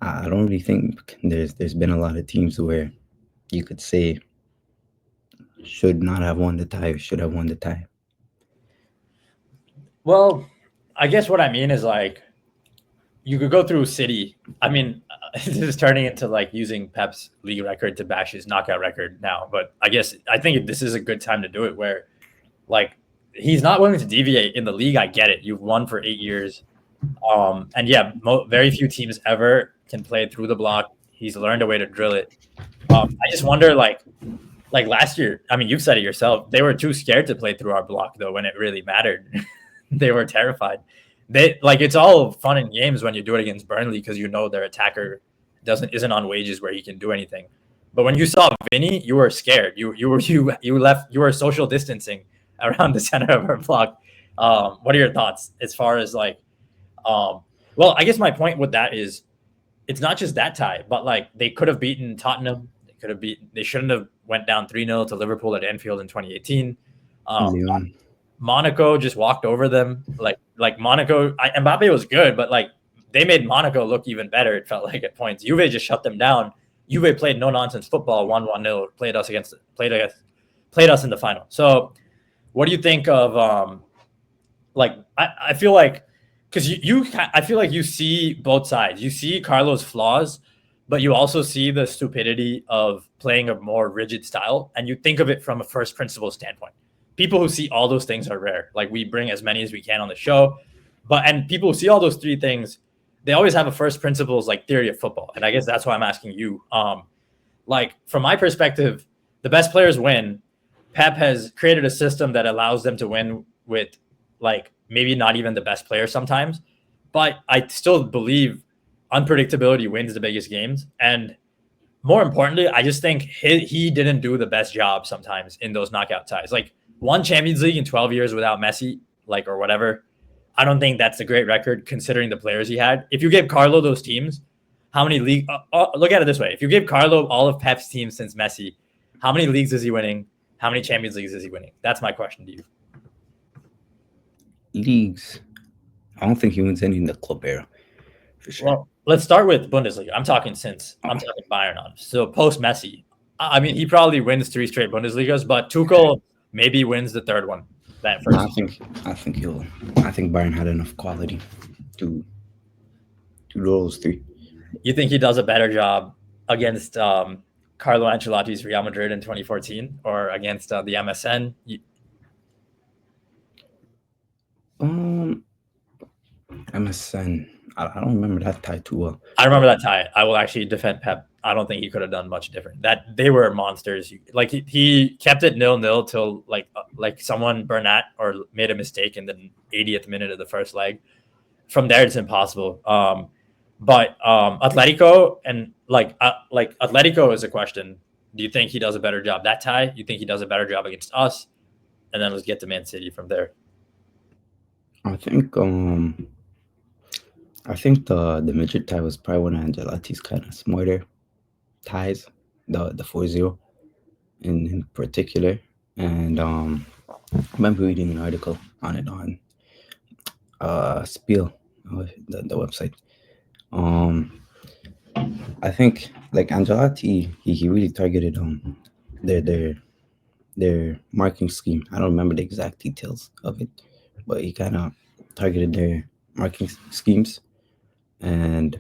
I don't really think there's been a lot of teams where you could say should not have won the tie or should have won the tie. Well, I guess what I mean is like you could go through City. I mean, this is turning into like using Pep's league record to bash his knockout record now, but I think this is a good time to do it where like he's not willing to deviate in the league. I get it. You've won for 8 years. And yeah, very few teams ever can play through the block. He's learned a way to drill it. I just wonder like last year, I mean, you've said it yourself. They were too scared to play through our block though, when it really mattered. They were terrified. It's all fun and games when you do it against Burnley because their attacker isn't on wages where he can do anything. But when you saw Vinny, you were scared. You were social distancing around the center of our block. What are your thoughts as far as like, well, I guess my point with that is it's not just that tie, but like they could have beaten Tottenham. They shouldn't have went down 3-0 to Liverpool at Anfield in 2018. Leon. Monaco just walked over them. Like Monaco, Mbappe was good, but like they made Monaco look even better. It felt like at points. Juve just shut them down. Juve played no nonsense football, 1-0, played us in the final. So, what do you think of like I feel like because I feel like you see both sides. You see Carlo's flaws, but you also see the stupidity of playing a more rigid style, and you think of it from a first principle standpoint. People who see all those things are rare. Like we bring as many as we can on the show, and people who see all those three things, they always have a first principles like theory of football. And I guess that's why I'm asking you. Like from my perspective, the best players win. Pep has created a system that allows them to win with like maybe not even the best players sometimes, but I still believe unpredictability wins the biggest games. And more importantly, I just think he didn't do the best job sometimes in those knockout ties. Like won Champions League in 12 years without Messi, like, or whatever. I don't think that's a great record considering the players he had. If you give Carlo those teams, how many league? Look at it this way: if you give Carlo all of Pep's teams since Messi, how many leagues is he winning? How many Champions Leagues is he winning? That's my question to you. Leagues. I don't think he wins any in the club era, for sure. Well, let's start with Bundesliga. I'm talking Bayern on. So post Messi, I mean, he probably wins 3 straight Bundesligas, but Tuchel maybe wins the third one. That first. I think Bayern had enough quality to do those 3. You think he does a better job against Carlo Ancelotti's Real Madrid in 2014 or against the MSN? MSN. I don't remember that tie too well. I remember that tie. I will actually defend Pep. I don't think he could have done much different. That they were monsters. Like he kept it 0-0 till like someone Bernat or made a mistake in the 80th minute of the first leg. From there, it's impossible. But Atletico and like Atletico is a question. Do you think he does a better job that tie? You think he does a better job against us? And then let's get to Man City from there. I think the Madrid tie was probably one of Ancelotti's kind of smarter ties, the 4-0 in particular. And I remember reading an article on it on Spiel, the website. I think like Ancelotti, he really targeted their marking scheme. I don't remember the exact details of it, but he kind of targeted their marking schemes, and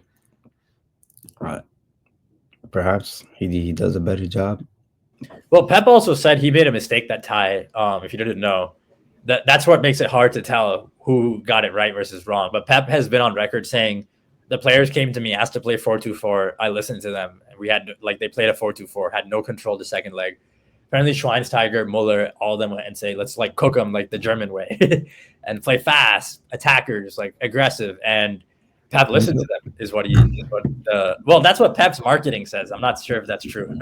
perhaps he does a better job. Well, Pep also said he made a mistake that tie. If you didn't know, that's what makes it hard to tell who got it right versus wrong. But Pep has been on record saying the players came to me, asked to play 4-2-4. I listened to them. And we had they played a 4-2-4, had no control the second leg. Apparently Schweinsteiger, Muller, all of them went and say, let's like cook them like the German way and play fast, attackers, like aggressive. And Pep listened to them that's what Pep's marketing says. I'm not sure if that's true.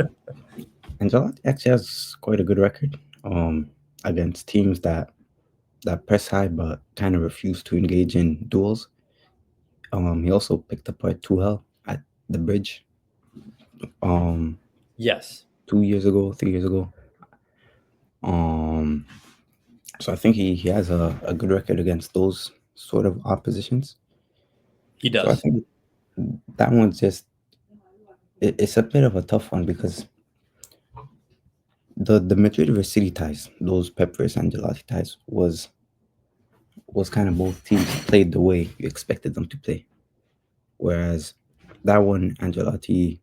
Ancelotti actually has quite a good record against teams that press high but kind of refuse to engage in duels. He also picked apart Tuchel at the Bridge. Yes. 3 years ago. So I think he has a good record against those sort of oppositions. He does. So I think that one's just it's a bit of a tough one because the Madrid versus City ties, those Pep versus Ancelotti ties, was kind of both teams played the way you expected them to play. Whereas that one, Ancelotti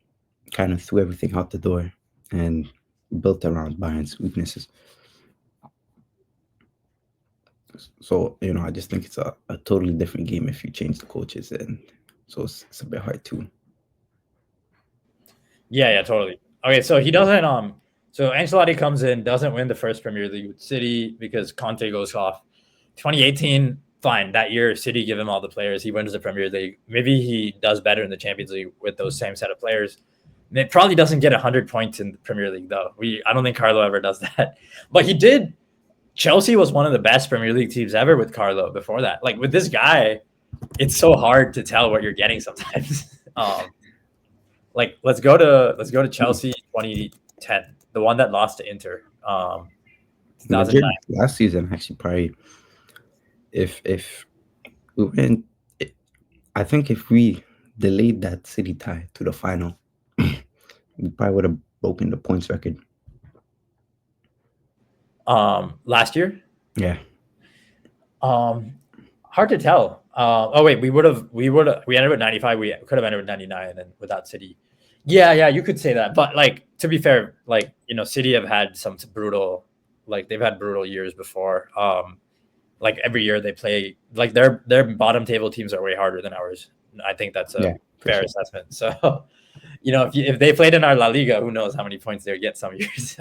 kind of threw everything out the door and built around Bayern's weaknesses. So, I just think it's a totally different game if you change the coaches, and so it's a bit hard too. Yeah, totally. Okay, so he doesn't so Ancelotti comes in, doesn't win the first Premier League with City because Conte goes off. 2018, fine. That year, City give him all the players. He wins the Premier League. Maybe he does better in the Champions League with those same set of players. And it probably doesn't get 100 points in the Premier League, though. I don't think Carlo ever does that. But he did Chelsea was one of the best Premier League teams ever with Carlo before that. Like with this guy, it's so hard to tell what you're getting sometimes. Like let's go to Chelsea 2010, the one that lost to Inter. 2009. Madrid last season actually probably if we went, I think if we delayed that City tie to the final, we probably would have broken the points record. Last year? Yeah. Hard to tell. Oh wait, we ended with 95. We could have ended with 99 and then without City. Yeah, you could say that. But like to be fair, like City have had some brutal, like they've had brutal years before. Like every year they play, like their bottom table teams are way harder than ours. I think that's a fair assessment. So, if they played in our La Liga, who knows how many points they would get some years.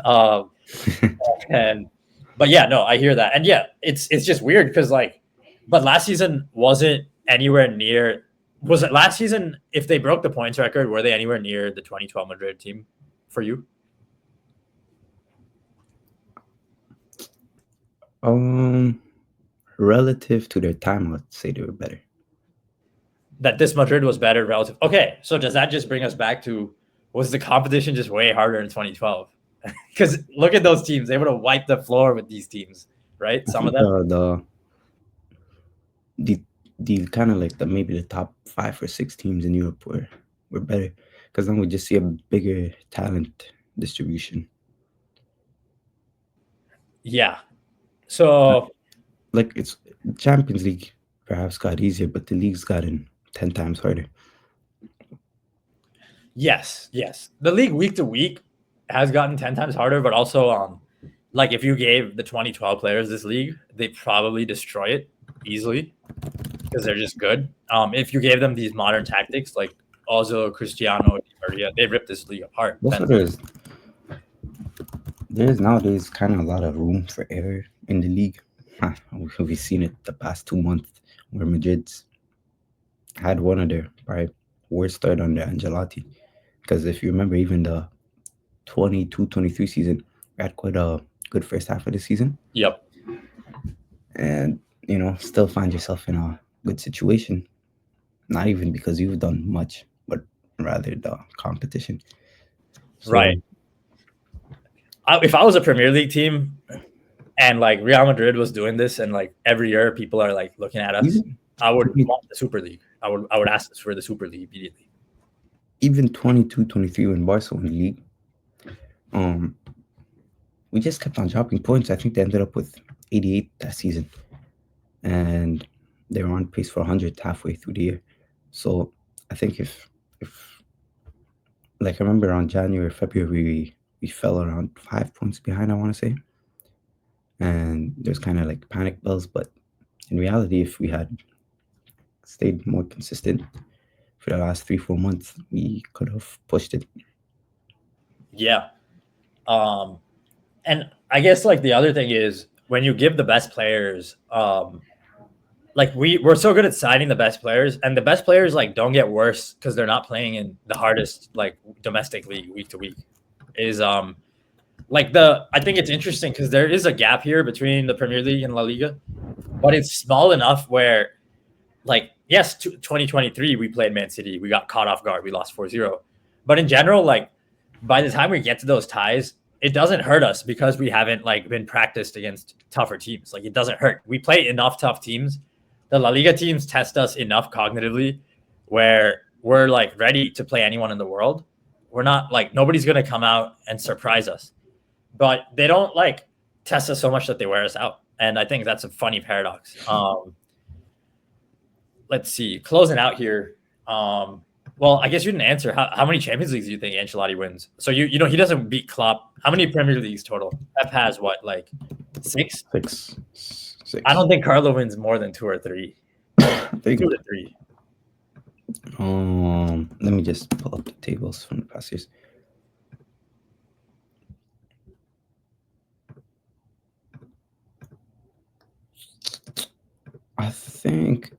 But yeah, no, I hear that. And yeah, it's just weird because but last season wasn't anywhere near. Was it last season? If they broke the points record, were they anywhere near the 2012 Madrid team for you? Relative to their time, I'd say they were better. That this Madrid was better relative. Okay, so does that just bring us back to, was the competition just way harder in 2012? Because look at those teams; they would have wiped the floor with these teams, right? Some of them. The kind of like maybe the top 5 or 6 teams in Europe were better, because then we just see a bigger talent distribution. Yeah. So like it's Champions League perhaps got easier, but the league's gotten 10 times harder. Yes. The league week to week has gotten 10 times harder, but also like if you gave the 2012 players this league, they probably destroy it easily because they're just good. If you gave them these modern tactics like Ozil, Cristiano, Di Maria, they rip this league apart. That's what it is. There's nowadays kind of a lot of room for error in the league. We've seen it the past 2 months where Madrid's had one of their probably worst start under Ancelotti. Because if you remember, even the 22-23 season, we had quite a good first half of the season. Yep. And, still find yourself in a good situation. Not even because you've done much, but rather the competition. So, right. If I was a Premier League team and like Real Madrid was doing this and like every year people are like looking at us, I would want the Super League. I would ask for the Super League immediately. Even 22-23 when Barca won the league, we just kept on dropping points. I think they ended up with 88 that season, and they were on pace for 100 halfway through the year. So I think if like I remember around January, February, we fell around 5 points behind, I want to say, and there's kind of like panic bells. But in reality, if we had stayed more consistent for the last 3-4 months, we could have pushed it. Yeah. And I guess like the other thing is when you give the best players, like we're so good at signing the best players, and the best players like don't get worse because they're not playing in the hardest like domestic league week to week. Is I think it's interesting because there is a gap here between the Premier League and La Liga, but it's small enough where like, yes, 2023, we played Man City. We got caught off guard. We lost 4-0. But in general, like by the time we get to those ties, it doesn't hurt us because we haven't like been practiced against tougher teams. Like it doesn't hurt. We play enough tough teams. The La Liga teams test us enough cognitively where we're like ready to play anyone in the world. We're not like, nobody's going to come out and surprise us, but they don't like test us so much that they wear us out. And I think that's a funny paradox. Let's see, closing out here. Well, I guess you didn't answer. How many Champions Leagues do you think Ancelotti wins? So he doesn't beat Klopp. How many Premier Leagues total? Pep has what, like 6? 6. I don't think Carlo wins more than 2 or 3. 2 to 3. Let me just pull up the tables from the past years. I think.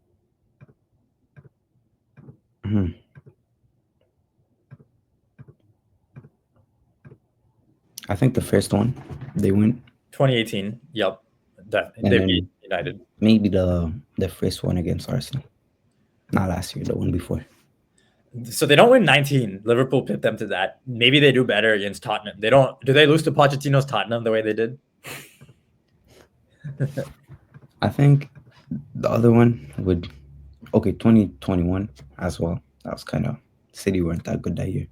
I think the first one they win. 2018. Yep. Definitely. And They then beat United. maybe the first one against Arsenal. Not last year, the one before. So they don't win 19. Liverpool pipped them to that. Maybe they do better against Tottenham. They don't. Do they lose to Pochettino's Tottenham the way they did? I think the other one would 2021 as well. That was kind of City weren't that good that year.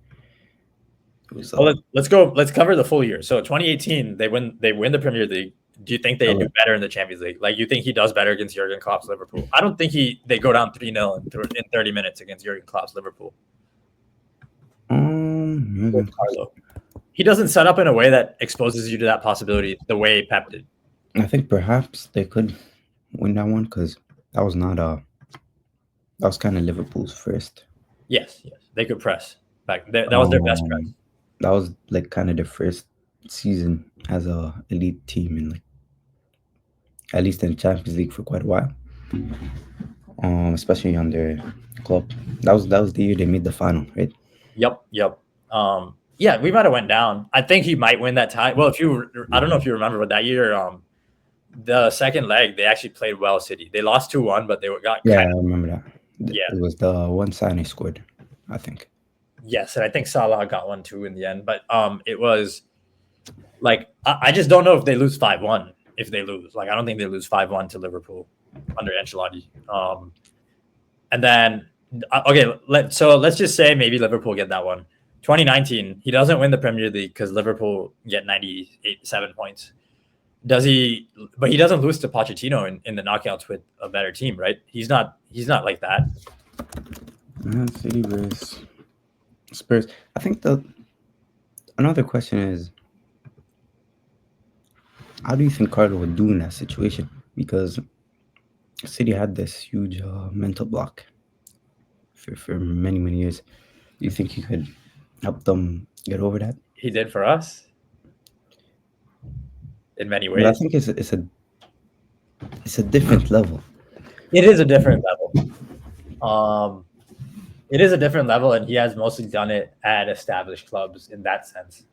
It was Well, let's go. Let's cover the full year. So 2018, they win the Premier League. Do you think they do better in the Champions League? Like, you think he does better against Jurgen Klopp's Liverpool? I don't think they go down 3-0 in 30 minutes against Jurgen Klopp's Liverpool. With Carlo. He doesn't set up in a way that exposes you to that possibility the way Pep did. I think perhaps they could win that one because that was not that was kind of Liverpool's first. Yes, they could press back. That was their best press. That was like kind of their first season as a elite team in, like, at least in the Champions League for quite a while. Especially under Klopp. That was the year they made the final, right? Yep. Yeah, we might have went down. I think he might win that tie. Well, I don't know if you remember, but that year, the second leg, they actually played well. City. They lost 2-1, but they got. Yeah, I remember that. Yeah, it was the one Sané scored, I think. Yes, and I think Salah got one too in the end. But it was like I just don't know if they lose 5-1. If they lose, like, I don't think they lose 5-1 to Liverpool under Ancelotti. And then let's just say maybe Liverpool get that one. 2019, he doesn't win the Premier League because Liverpool get 97 points. Does he? But he doesn't lose to Pochettino in the knockouts with a better team, right? He's not like that. City versus Spurs. I think another question is, how do you think Carlo would do in that situation? Because City had this huge mental block for many, many years. Do you think he could help them get over that? He did for us in many ways. But I think it's a different level. It is a different level. It is a different level, and he has mostly done it at established clubs in that sense.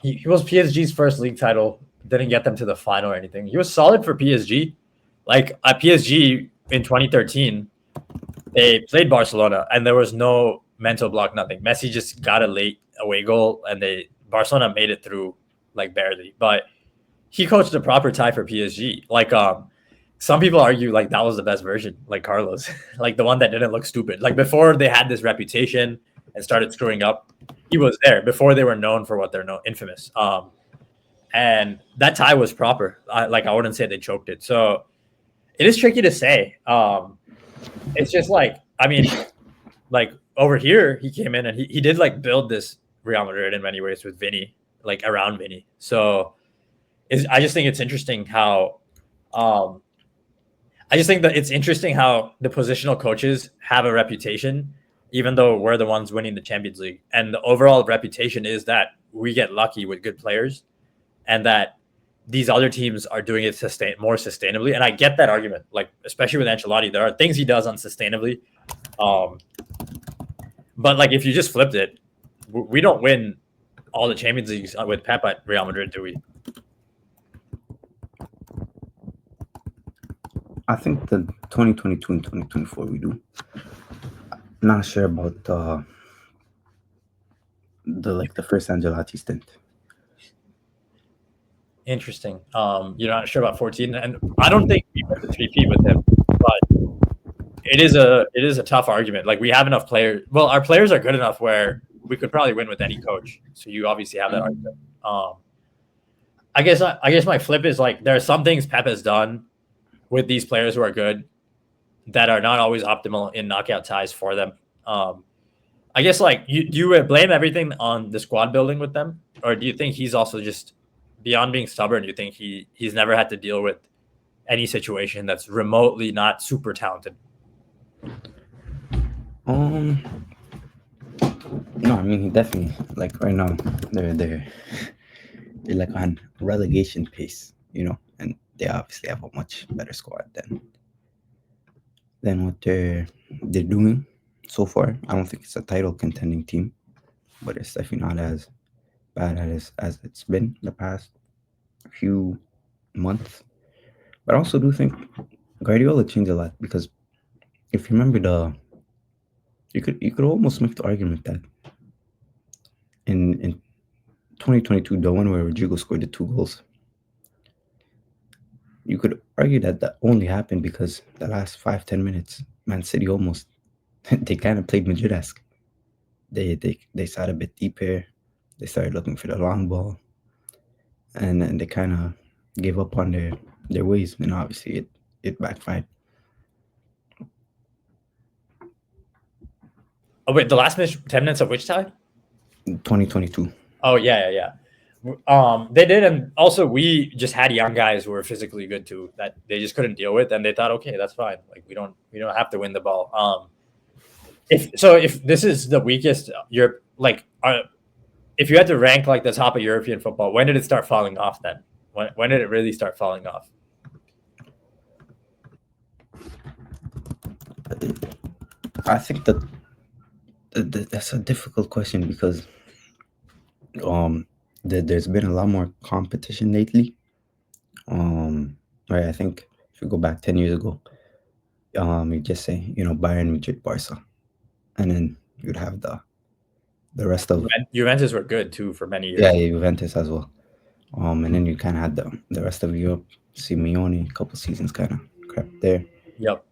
He was PSG's first league title, didn't get them to the final or anything. He was solid for PSG. Like, at PSG in 2013, they played Barcelona, and there was no mental block, nothing. Messi just got a late away goal, and Barcelona made it through, like, barely. But he coached a proper tie for PSG. Like, some people argue, like, that was the best version, like Carlos, like the one that didn't look stupid. Like, before they had this reputation and started screwing up, he was there before they were known for what they're known, infamous. And that tie was proper. I wouldn't say they choked it. So it is tricky to say. It's just like, I mean, like, over here, he came in and he did, like, build this Real Madrid in many ways with Vinny, like, around Vinny. So I just think it's interesting how the positional coaches have a reputation, even though we're the ones winning the Champions League. And the overall reputation is that we get lucky with good players and that these other teams are doing it more sustainably. And I get that argument, like, especially with Ancelotti, there are things he does unsustainably. But, like, if you just flipped it, we don't win all the Champions Leagues with Pep at Real Madrid, do we? I think the 2022 and 2024 we do. I'm not sure about the first Ancelotti stint. Interesting. You're not sure about 14, and I don't think we went to 3P with him, but it is a tough argument. Like, we have enough players. Well, our players are good enough where we could probably win with any coach. So you obviously have that argument. I guess my flip is, like, there are some things Pep has done with these players who are good that are not always optimal in knockout ties for them. I guess, like, do you blame everything on the squad building with them, or do you think he's also just beyond being stubborn? You think he's never had to deal with any situation that's remotely not super talented? No, I mean, he definitely, like, right now they're like on relegation pace, and they obviously have a much better squad than what they're doing so far. I don't think it's a title contending team, but it's definitely not as bad as it's been the past few months. But I also do think Guardiola changed a lot because if you remember you could almost make the argument that in 2022, the one where Rodrigo scored the two goals, you could argue that that only happened because the last 5-10 minutes, Man City almost they kind of played Madrid-esque. They sat a bit deeper. They started looking for the long ball, and they kind of gave up on their ways, and obviously it backfired. Oh wait, the last 10 minutes of which time? 2022. Oh yeah. They did, and also we just had young guys who were physically good too that they just couldn't deal with, and they thought, okay, that's fine. Like we don't have to win the ball. If this is the weakest Europe, if you had to rank like the top of European football, when did it start falling off? Then when did it really start falling off? I think that's a difficult question because there's been a lot more competition lately. Right, I think if you go back 10 years ago, you just say Bayern, Madrid, Barca, and then you'd have the rest of Juventus were good too for many years. yeah, Juventus as well. And then you kind of had the rest of Europe. Simeone, a couple seasons kind of crept there. Yep.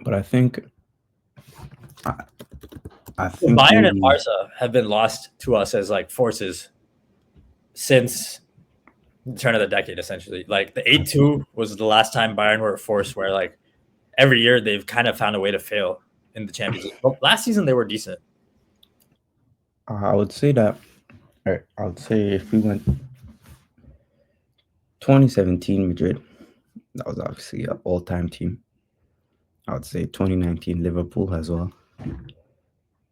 But I think Bayern and Barca have been lost to us as like forces since the turn of the decade, essentially. Like the 8-2 was the last time Bayern were a force where like every year they've kind of found a way to fail in the Champions League. But last season they were decent. I would say that. I would say if we went 2017 Madrid, that was obviously an all-time team. I would say 2019 Liverpool as well.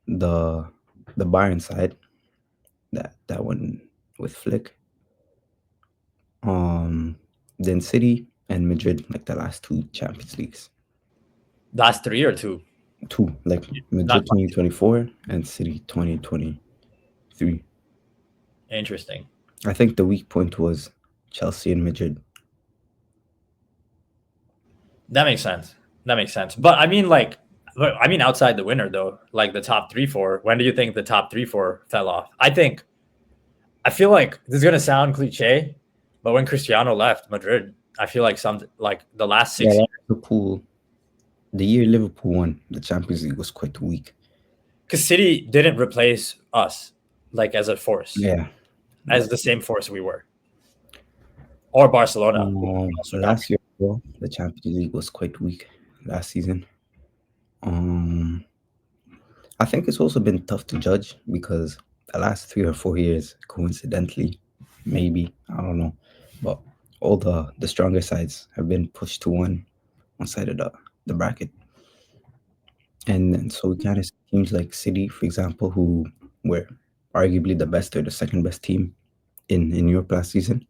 The Bayern side, that one with Flick. Then City and Madrid, like the last two Champions Leagues. Last three or two? Two, like Madrid 2024 and City 2023. Interesting. I think the weak point was Chelsea and Madrid. That makes sense. But I mean, outside the winner though, like the top 3-4. When do you think the top 3-4 fell off? I feel like this is gonna sound cliche, but when Cristiano left Madrid, I feel like the last 6 years. Liverpool, the year Liverpool won the Champions League was quite weak. Because City didn't replace us like as a force. Yeah. As the same force we were. Or Barcelona. Last year, the Champions League was quite weak last season. I think it's also been tough to judge because the last 3 or 4 years, coincidentally, maybe, I don't know, but all the stronger sides have been pushed to one side of the bracket. And so we kind of see teams like City, for example, who were arguably the best or the second best team in Europe last season,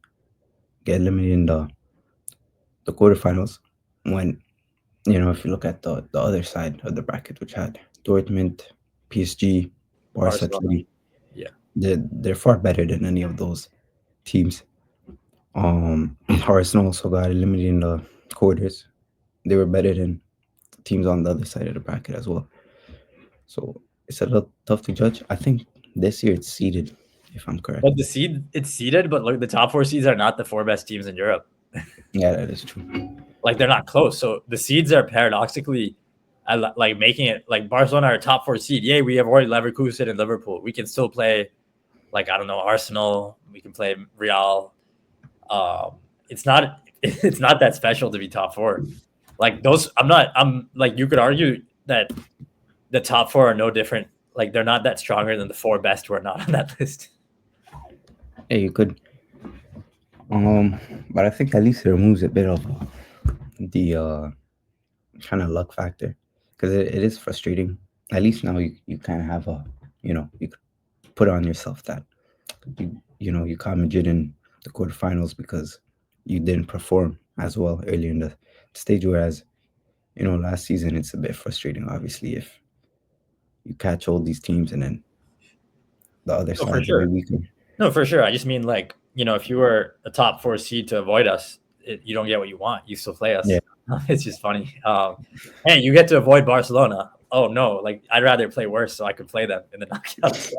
get eliminated in the quarterfinals when, if you look at the other side of the bracket, which had Dortmund, PSG, Barcelona, yeah, they're far better than any of those teams. Arsenal also got eliminated in the quarters. They were better than teams on the other side of the bracket as well. So it's a little tough to judge. I think this year it's seeded, if I'm correct. But it's seeded, but look, the top 4 seeds are not the 4 best teams in Europe. Yeah, that is true. Like they're not close. So the seeds are paradoxically like making it like Barcelona are a top 4 seed. Yay, we have already Leverkusen and Liverpool. We can still play like, I don't know, Arsenal. We can play Real. It's not that special to be top 4. Like those, I'm like, you could argue that the top 4 are no different. Like they're not that stronger than the 4 best who are not on that list. Yeah, you could. But I think at least it removes a bit of the kind of luck factor because it is frustrating. At least now you kind of have you could put on yourself that you caught Madrid in the quarterfinals because you didn't perform as well earlier in the stage, whereas last season it's a bit frustrating, obviously, if you catch all these teams and then the other side for sure. very weaker. No, for sure. I just mean like, if you were a top 4 seed to avoid us, you don't get what you want. You still play us. Yeah. It's just funny. Hey, you get to avoid Barcelona. Oh no, like I'd rather play worse so I could play them in the knockouts.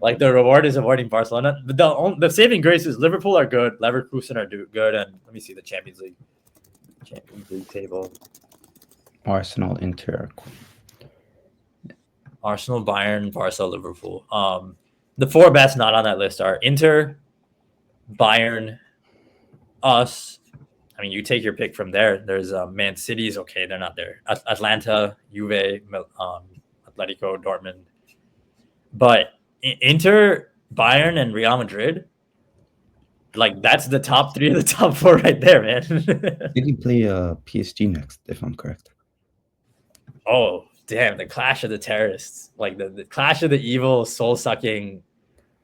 Like the reward is avoiding Barcelona. But the saving grace is Liverpool are good, Leverkusen are good, and let me see the Champions League table. Arsenal, Inter. Arsenal, Bayern, Barca, Liverpool. The 4 best not on that list are Inter, Bayern, us. I mean, you take your pick from there. There's Man City's okay, they're not there. Atlanta, Juve, Atletico, Dortmund. But Inter, Bayern, and Real Madrid, like that's the top 3 of the top 4 right there, man. Did he play PSG next, if I'm correct? Oh, damn, the clash of the terrorists. Like the clash of the evil, soul-sucking,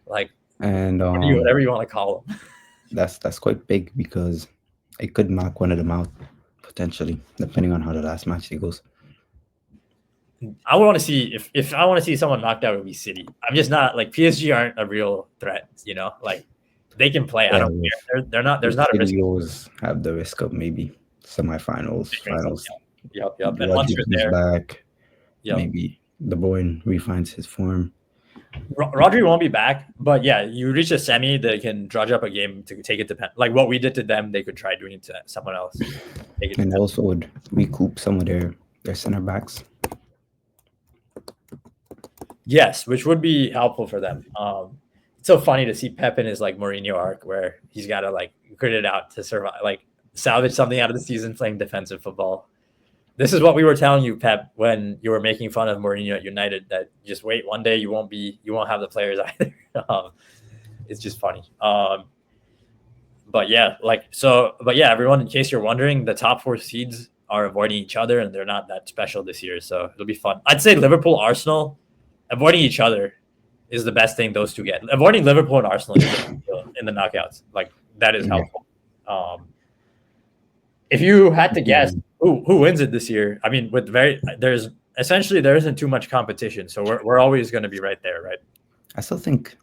like, and whatever you want to call them. That's quite big because it could knock one of them out potentially, depending on how the last match goes. I want to see if I want to see someone knocked out, it would be City. I'm just not like PSG aren't a real threat, like they can play. I don't care. They're not. There's not a risk. Always have the risk of maybe semifinals, finals. Yep. And once you're there, back, maybe De Bruyne refines his form. Rodri won't be back, but yeah, you reach a semi, they can drudge up a game to take it to like what we did to them. They could try doing it to someone else, and also would recoup some of their center backs. Yes, which would be helpful for them. It's so funny to see Pep in his like Mourinho arc where he's got to like grit it out to survive, like salvage something out of the season playing defensive football. This is what we were telling you, Pep, when you were making fun of Mourinho at United, that just wait, one day you won't have the players either. It's just funny. But yeah, everyone, in case you're wondering, the top 4 seeds are avoiding each other and they're not that special this year. So it'll be fun. I'd say Liverpool, Arsenal, avoiding each other is the best thing those two get. Avoiding Liverpool and Arsenal in the knockouts, like that is helpful. If you had to guess who wins it this year, I mean, there isn't too much competition, so we're always going to be right there, right? I still think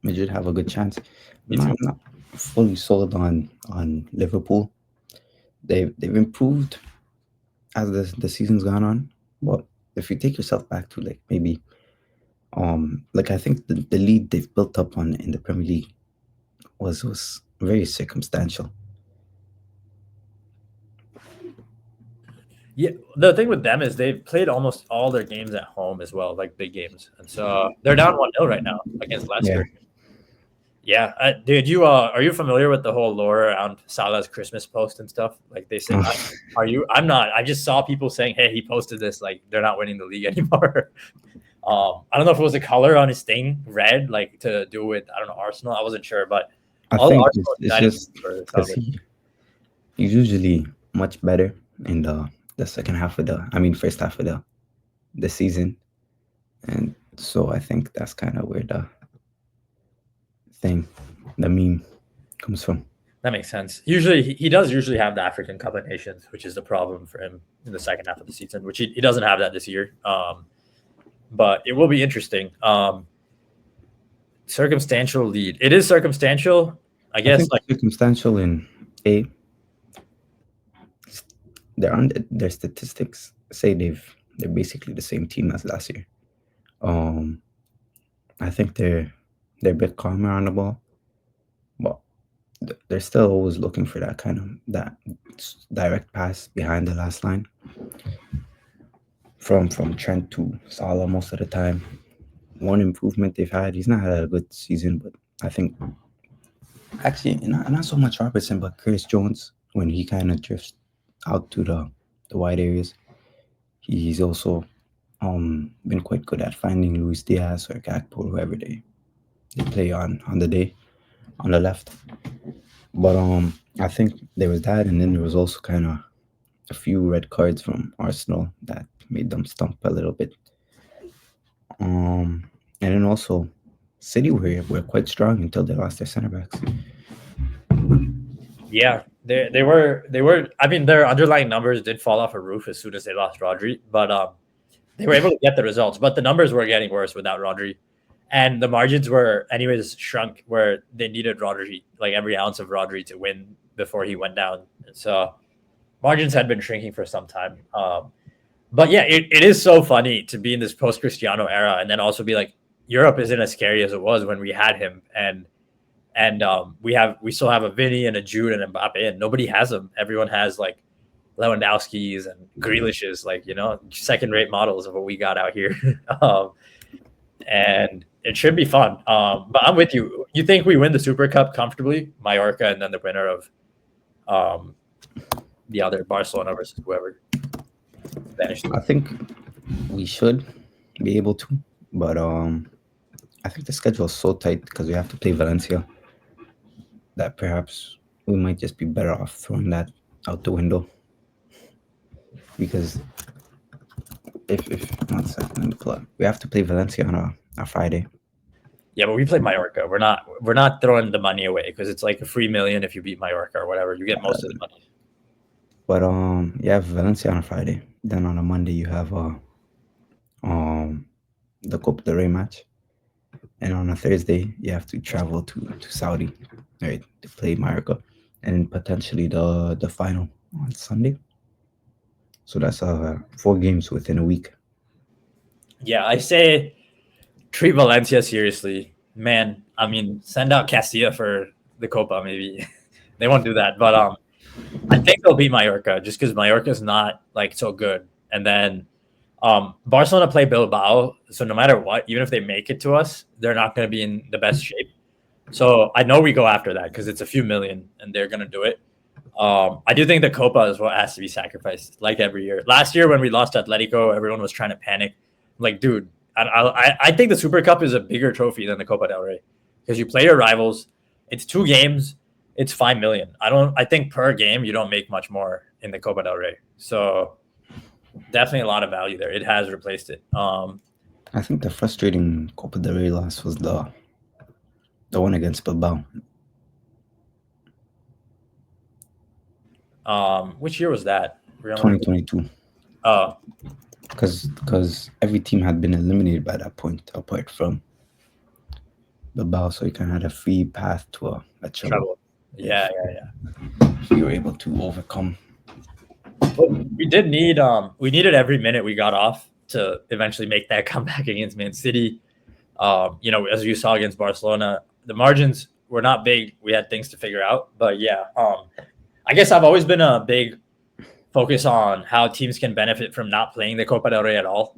Madrid have a good chance. I'm not fully sold on Liverpool. They've improved as the season's gone on, but if you take yourself back to like maybe like I think the lead they've built up on in the Premier League was very circumstantial. Yeah, the thing with them is they've played almost all their games at home as well, like big games, and so they're down 1-0 right now against Leicester. Yeah, dude, are you familiar with the whole lore around Salah's Christmas post and stuff? Like they say, are you? I'm not. I just saw people saying, "Hey, he posted this. Like they're not winning the league anymore." I don't know if it was a color on his thing, red, like to do with Arsenal. I wasn't sure, but I think it's just because he's usually much better in the second half of first half of the season, and so I think that's kind of where the meme comes from. That makes sense. Usually, he does have the African Cup of Nations, which is the problem for him in the second half of the season, which he doesn't have that this year. But it will be interesting. Circumstantial lead. It is circumstantial, I guess. Like circumstantial in A. They're on their statistics say they're basically the same team as last year. I think they're a bit calmer on the ball, but they're still always looking for that direct pass behind the last line from Trent to Salah most of the time. One improvement they've had, he's not had a good season, but I think actually not so much Robertson, but Chris Jones, when he kind of drifts out to the wide areas, he's also been quite good at finding Luis Diaz or Gakpo, whoever they play on the day on the left. But I think there was that, and then there was also kind of a few red cards from Arsenal that made them stump a little bit. And then also City were quite strong until they lost their center backs. Yeah, they were. I mean, their underlying numbers did fall off a roof as soon as they lost Rodri, but they were able to get the results. But the numbers were getting worse without Rodri, and the margins were anyways shrunk where they needed Rodri, like every ounce of Rodri to win before he went down. So margins had been shrinking for some time. But yeah, it is so funny to be in this post Cristiano era and then also be like, Europe isn't as scary as it was when we had him, and we still have a Vinny and a Jude and a Mbappe, and nobody has them. Everyone has like Lewandowski's and Grealish's, like, you know, second rate models of what we got out here. And it should be fun. But I'm with you. You think we win the Super Cup comfortably, Mallorca, and then the winner of the other Barcelona versus whoever vanished? I think we should be able to, but I think the schedule is so tight because we have to play Valencia that perhaps we might just be better off throwing that out the window. Because if 1 second, let me pull up. We have to play Valencia on a Friday. Yeah, but we play Mallorca. We're not throwing the money away because it's like a free million if you beat Mallorca or whatever. You get most of the money. But you have Valencia on a Friday. Then on a Monday you have the Copa del Rey match, and on a Thursday you have to travel to Saudi, right, to play Mallorca, and potentially the final on Sunday. So that's 4 games within a week. Yeah, I say treat Valencia seriously, man. I mean, send out Castilla for the Copa, maybe. They won't do that, but I think they'll beat Mallorca just because Mallorca's not like so good. And then Barcelona play Bilbao, so no matter what, even if they make it to us, they're not going to be in the best shape. So I know we go after that because it's a few million, and they're going to do it. I do think the Copa is what has to be sacrificed, like every year. Last year when we lost Atletico, everyone was trying to panic. Like, dude, I think the Super Cup is a bigger trophy than the Copa del Rey because you play your rivals. It's 2 games. It's 5 million. I think per game you don't make much more in the Copa del Rey. So definitely a lot of value there. It has replaced it. I think the frustrating Copa del Rey loss was the one against Bilbao. Which year was that? 2022. Oh, because every team had been eliminated by that point, apart from Bilbao, so you kind of had a free path to a treble. Yeah. So you were able to overcome. But we did need we needed every minute we got off to eventually make that comeback against Man City. You know, as you saw against Barcelona, the margins were not big. We had things to figure out, but yeah. I guess I've always been a big focus on how teams can benefit from not playing the Copa del Rey at all.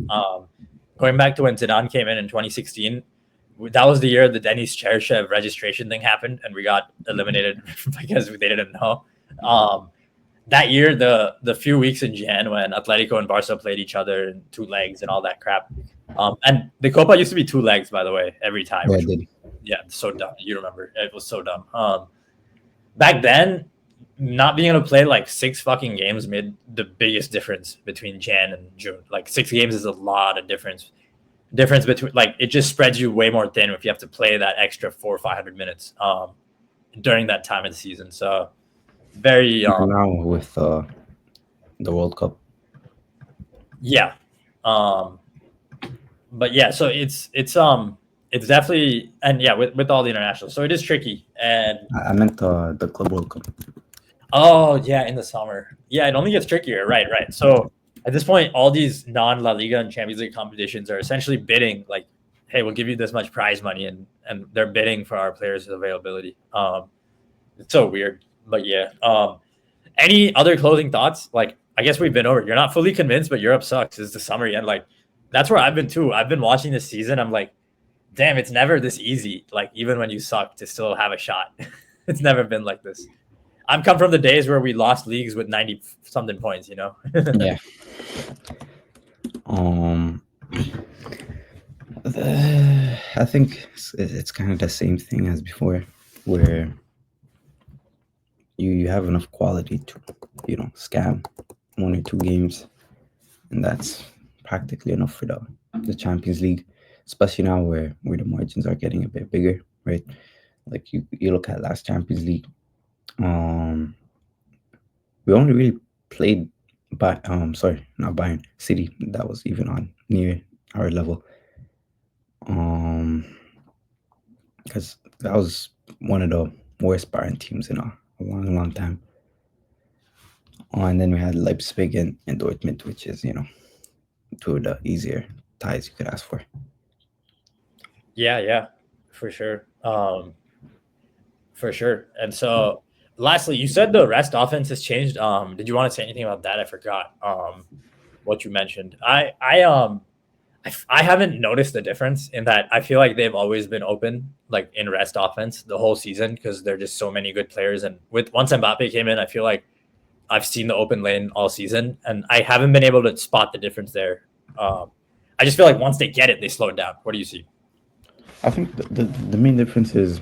Going back to when Zidane came in 2016, that was the year the Denis Cherchev registration thing happened, and we got eliminated because they didn't know. That year, the few weeks in Jan when Atletico and Barca played each other in 2 legs and all that crap. And the Copa used to be 2 legs, by the way, every time. Yeah, so dumb. You remember. It was so dumb. Back then, not being able to play like 6 fucking games made the biggest difference between Jan and June. Like 6 games is a lot of difference between, like, it just spreads you way more thin if you have to play that extra 400 or 500 minutes during that time of the season. So very now with the World Cup. Yeah. But yeah, so it's definitely, and yeah, with all the internationals, so it is tricky. And I meant the Club World Cup. Oh yeah, in the summer. Yeah, it only gets trickier. Right. So at this point, all these non-La Liga and Champions League competitions are essentially bidding, like, hey, we'll give you this much prize money, and they're bidding for our players' availability. It's so weird, but yeah. Any other closing thoughts? Like, I guess we've been over. You're not fully convinced, but Europe sucks. It's the summer, and like, that's where I've been too. I've been watching this season. I'm like, damn, it's never this easy. Like, even when you suck, to still have a shot. It's never been like this. I'm come from the days where we lost leagues with 90 something points, you know? Yeah. I think it's kind of the same thing as before, where you have enough quality to, you know, scam 1 or 2 games, and that's practically enough for the Champions League, especially now where the margins are getting a bit bigger, right? Like you look at last Champions League, we only really played not Bayern, City, that was even on near our level. because that was one of the worst Bayern teams in a long, long time. And then we had Leipzig and Dortmund, which is, two of the easier ties you could ask for. Yeah, yeah, for sure. For sure. And so, lastly, you said the rest offense has changed. Did you want to say anything about that? I forgot what you mentioned. I haven't noticed the difference in that. I feel like they've always been open, like in rest offense, the whole season because there are just so many good players. And with once Mbappe came in, I feel like I've seen the open lane all season, and I haven't been able to spot the difference there. I just feel like once they get it, they slow it down. What do you see? I think the main difference is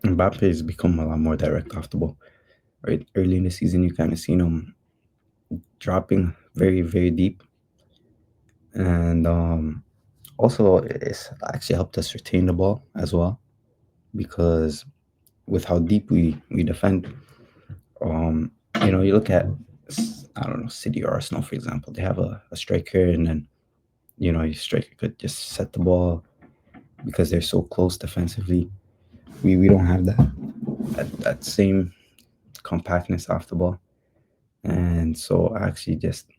Mbappe has become a lot more direct off the ball. Right, early in the season, you kind of seen him dropping very, very deep, and also it's actually helped us retain the ball as well because with how deep we defend, you look at I don't know City or Arsenal for example, they have a striker, and then your striker could just set the ball because they're so close defensively. We don't have that same compactness off the ball, and so actually just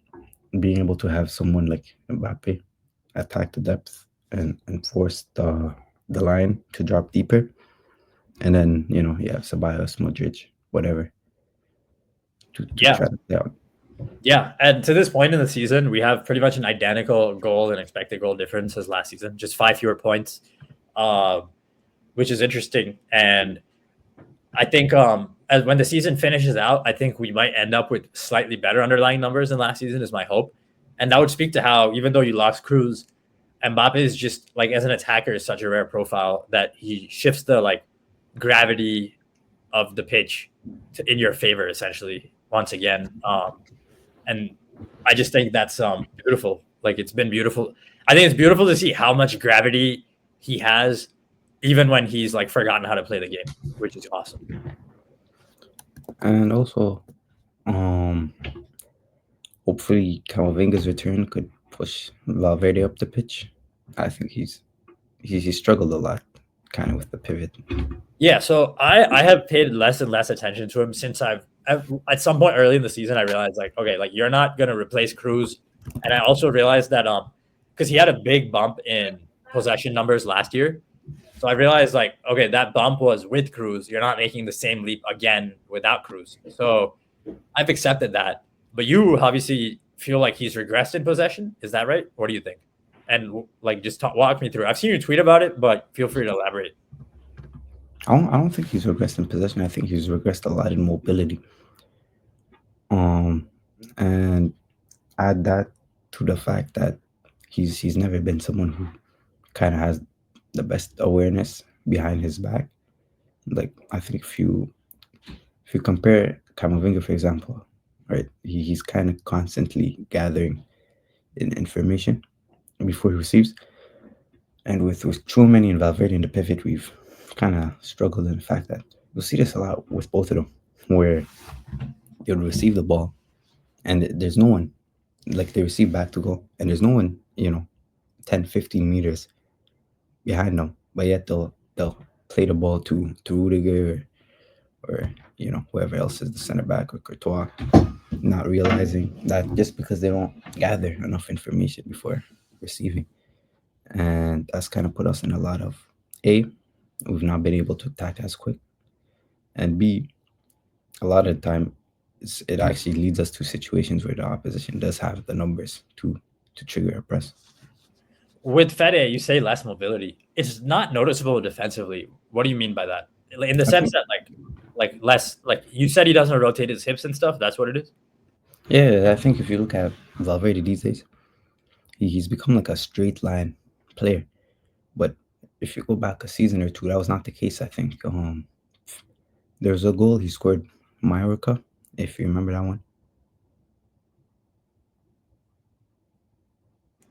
being able to have someone like Mbappe attack the depth and force the line to drop deeper, and then you have Ceballos, Modric, whatever to Yeah, shut it down. yeah. And to this point in the season, we have pretty much an identical goal and expected goal difference as last season, just 5 fewer points, um, which is interesting. And I think as when the season finishes out, I think we might end up with slightly better underlying numbers than last season, is my hope. And that would speak to how, even though you lost Cruz, Mbappe is just like as an attacker is such a rare profile that he shifts the like gravity of the pitch in your favor essentially once again. And I just think that's beautiful. Like it's been beautiful. I think it's beautiful to see how much gravity he has, even when he's like forgotten how to play the game, which is awesome. And also, um, hopefully Camavinga's return could push Valverde up the pitch. I think he struggled a lot, kind of with the pivot. Yeah, so I have paid less and less attention to him since I've at some point early in the season I realized like okay, like you're not gonna replace Cruz, and I also realized that because he had a big bump in possession numbers last year, so I realized like okay, that bump was with Cruz. You're not making the same leap again without Cruz. So I've accepted that, but you obviously feel like he's regressed in possession. Is that right? What do you think? And like just walk me through. I've seen you tweet about it, but feel free to elaborate. I don't think he's regressed in possession. I think he's regressed a lot in mobility. Um, and add that to the fact that he's never been someone who kind of has the best awareness behind his back. Like I think if you compare Camavinga, for example, right, he's kind of constantly gathering information before he receives, and with Truman and Valverde in the pivot, we've kind of struggled in the fact that you'll see this a lot with both of them, where they'll receive the ball and there's no one, like they receive back to go, and there's no one, 10, 15 meters behind them, but yet they'll play the ball to Rudiger or whoever else is the center back or Courtois, not realizing that just because they don't gather enough information before receiving, and that's kind of put us in a lot of A, we've not been able to attack as quick, and B, a lot of the time it actually leads us to situations where the opposition does have the numbers to trigger a press. With Fede, you say less mobility. It's not noticeable defensively. What do you mean by that? Like, in the I sense think, that like less like you said he doesn't rotate his hips and stuff. That's what it is. yeah, I think if you look at Valverde these days, he's become like a straight line player. But if you go back a season or two, that was not the case. I think there's a goal he scored, Mallorca, if you remember that one.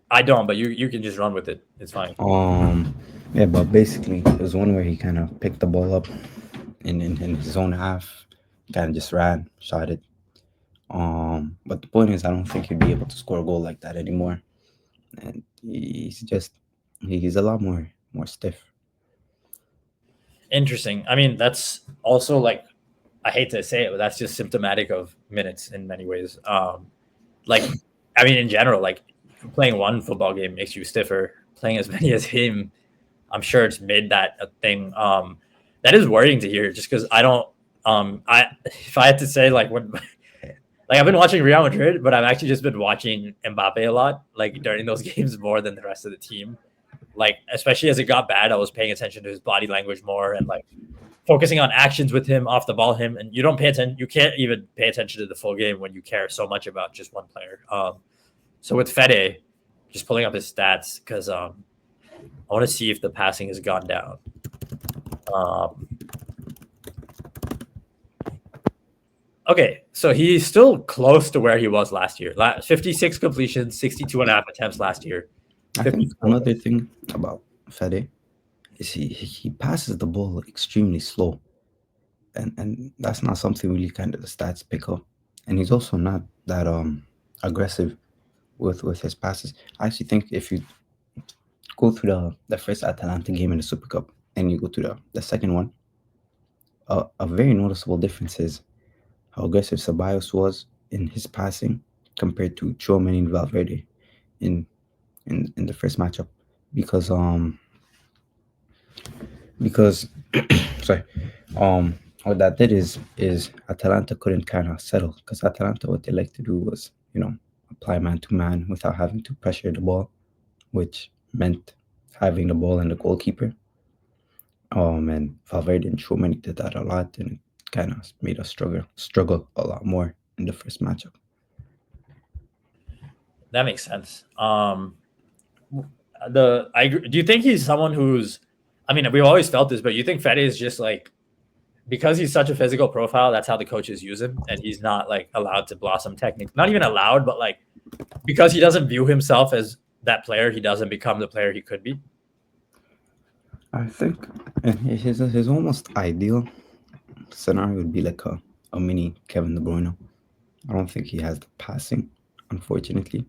I don't, but you can just run with it. It's fine. Yeah, but basically, there's one where he kind of picked the ball up in his own half, kind of just ran, shot it. But the point is, I don't think he'd be able to score a goal like that anymore. And he's a lot more stiff. Interesting. I mean, that's also like, I hate to say it, but that's just symptomatic of minutes in many ways. Like, I mean, in general, like playing one football game makes you stiffer. Playing as many as him, I'm sure it's made that a thing. That is worrying to hear, just because I don't. If I had to say, like when, like I've been watching Real Madrid, but I've actually just been watching Mbappe a lot, like during those games more than the rest of the team. Like especially as it got bad, I was paying attention to his body language more and like focusing on actions with him, off the ball him, and you don't pay attention. You can't even pay attention to the full game when you care so much about just one player. So with Fede, just pulling up his stats because I want to see if the passing has gone down. Okay, so he's still close to where he was last year. 56 completions, 62.5 attempts last year. I think another thing about Fede is he passes the ball extremely slow, and that's not something really kind of the stats pick up. And he's also not that aggressive with his passes. I actually think if you go through the first Atalanta game in the Super Cup and you go to the second one, a very noticeable difference is how aggressive Ceballos was in his passing compared to Tchouaméni and Valverde in the first matchup, because sorry, what that did is Atalanta couldn't kind of settle, because Atalanta, what they like to do was, you know, apply man to man without having to pressure the ball, which meant having the ball and the goalkeeper. And Valverde and Tchouaméni did that a lot, and it kind of made us struggle a lot more in the first matchup. That makes sense. Do you think he's someone who's, I mean, we've always felt this, but you think Fede is just like, because he's such a physical profile, that's how the coaches use him, and he's not like allowed to blossom technique. Not even allowed, but like because he doesn't view himself as that player, he doesn't become the player he could be. I think his almost ideal scenario would be like a mini Kevin De Bruyne. I don't think he has the passing, unfortunately,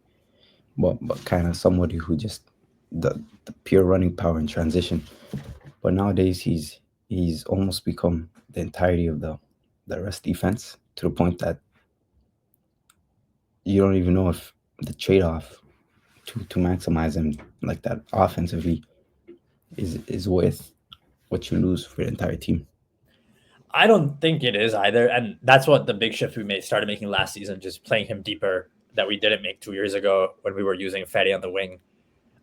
but kind of somebody who just the pure running power in transition. But nowadays he's almost become the entirety of the rest defense, to the point that you don't even know if the trade-off to maximize him like that offensively is worth what you lose for the entire team. I don't think it is either, and that's what the big shift we started making last season, just playing him deeper, that we didn't make 2 years ago when we were using Fede on the wing.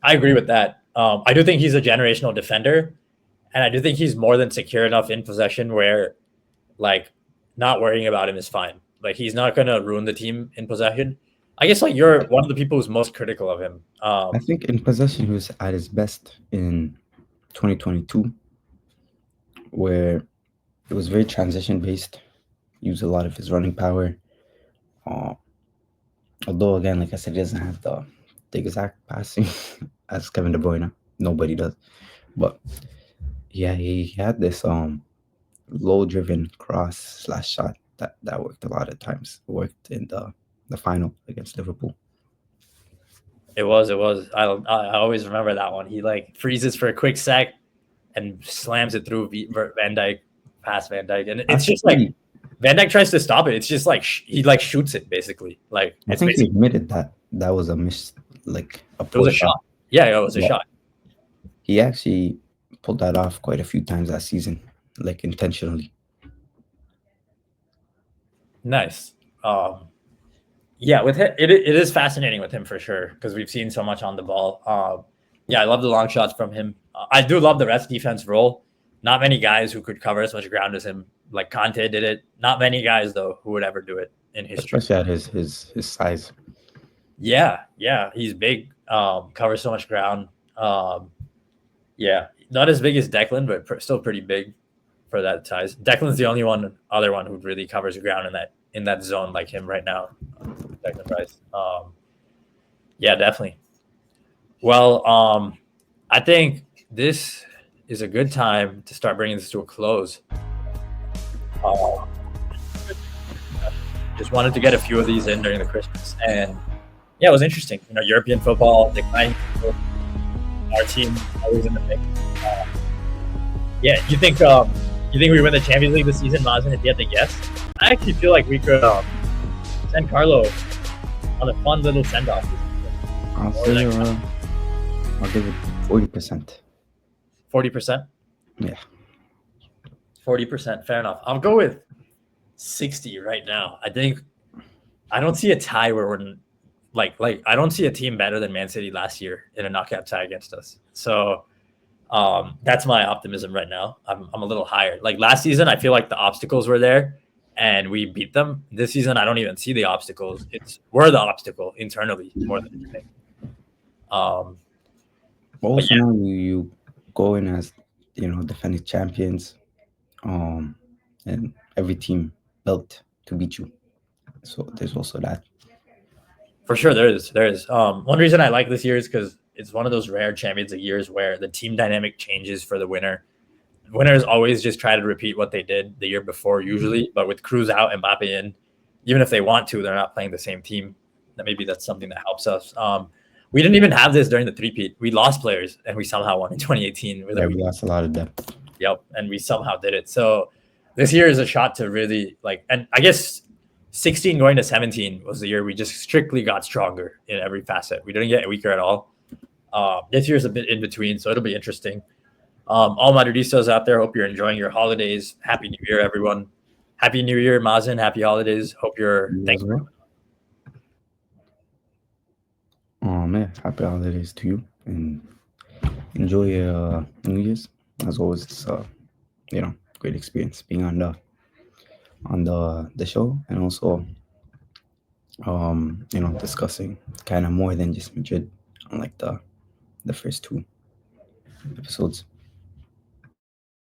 I agree with that. I do think he's a generational defender, and I do think he's more than secure enough in possession where, like, not worrying about him is fine. Like, he's not going to ruin the team in possession. I guess, like, you're one of the people who's most critical of him. I think in possession he was at his best in 2022, where it was very transition based. Used a lot of his running power. Although again, like I said, he doesn't have the exact passing as Kevin De Bruyne. Nobody does. But yeah, he had this low driven cross / shot that worked a lot of times. Worked in the final against Liverpool. It was. I always remember that one. He like freezes for a quick sec and slams it through Van Dijk, past Van Dijk, and it's just like Van Dijk tries to stop it. It's just like he like shoots it basically. Like I think he admitted that was a miss, like it was a shot. Yeah, it was a shot. He actually pulled that off quite a few times that season, like intentionally. Nice. Yeah, with him, it is fascinating with him for sure, because we've seen so much on the ball. Yeah, I love the long shots from him. I do love the rest defense role. Not many guys who could cover as much ground as him. Like Conte did it. Not many guys though who would ever do it in history. Especially at his size. Yeah, he's big. Covers so much ground. Yeah, not as big as Declan, but still pretty big for that size. Declan's the only other one who really covers ground in that zone like him right now. Declan Rice. Yeah, definitely. Well, I think this is a good time to start bringing this to a close. Just wanted to get a few of these in during the Christmas, and yeah, it was interesting. You know, European football declining. Our team always in the mix. Yeah, you think we win the Champions League this season, Mazin? If you had to guess, I actually feel like we could send Carlo on a fun little send off. I'll say I'll give it 40%. 40%. Yeah. 40%. Fair enough. I'll go with 60 right now. I don't see a tie where we're like I don't see a team better than Man City last year in a knockout tie against us. So that's my optimism right now. I'm a little higher. Like last season, I feel like the obstacles were there and we beat them. This season, I don't even see the obstacles. We're the obstacle internally more than anything. Also, now you go in as defending champions, and every team built to beat you. So there's also that. For sure, there is. One reason I like this year is because it's one of those rare Champions League years where the team dynamic changes for the winner. Winners always just try to repeat what they did the year before, usually. But with Cruz out and Mbappe in, even if they want to, they're not playing the same team. Maybe that's something that helps us. We didn't even have this during the three-peat. We lost players, and we somehow won in 2018. Yeah, we lost a lot of depth. Yep, and we somehow did it. So this year is a shot to really and I guess 16 going to 17 was the year we just strictly got stronger in every facet. We didn't get weaker at all. This year's a bit in between, so it'll be interesting. All Madridistas out there, hope you're enjoying your holidays. Happy New Year, everyone. Happy New Year, Mazin. Happy holidays. Hope you're thankful. Man, happy holidays to you, and enjoy your New Year's. As always, it's great experience being on the show, and also discussing kind of more than just Madrid, unlike the first two episodes.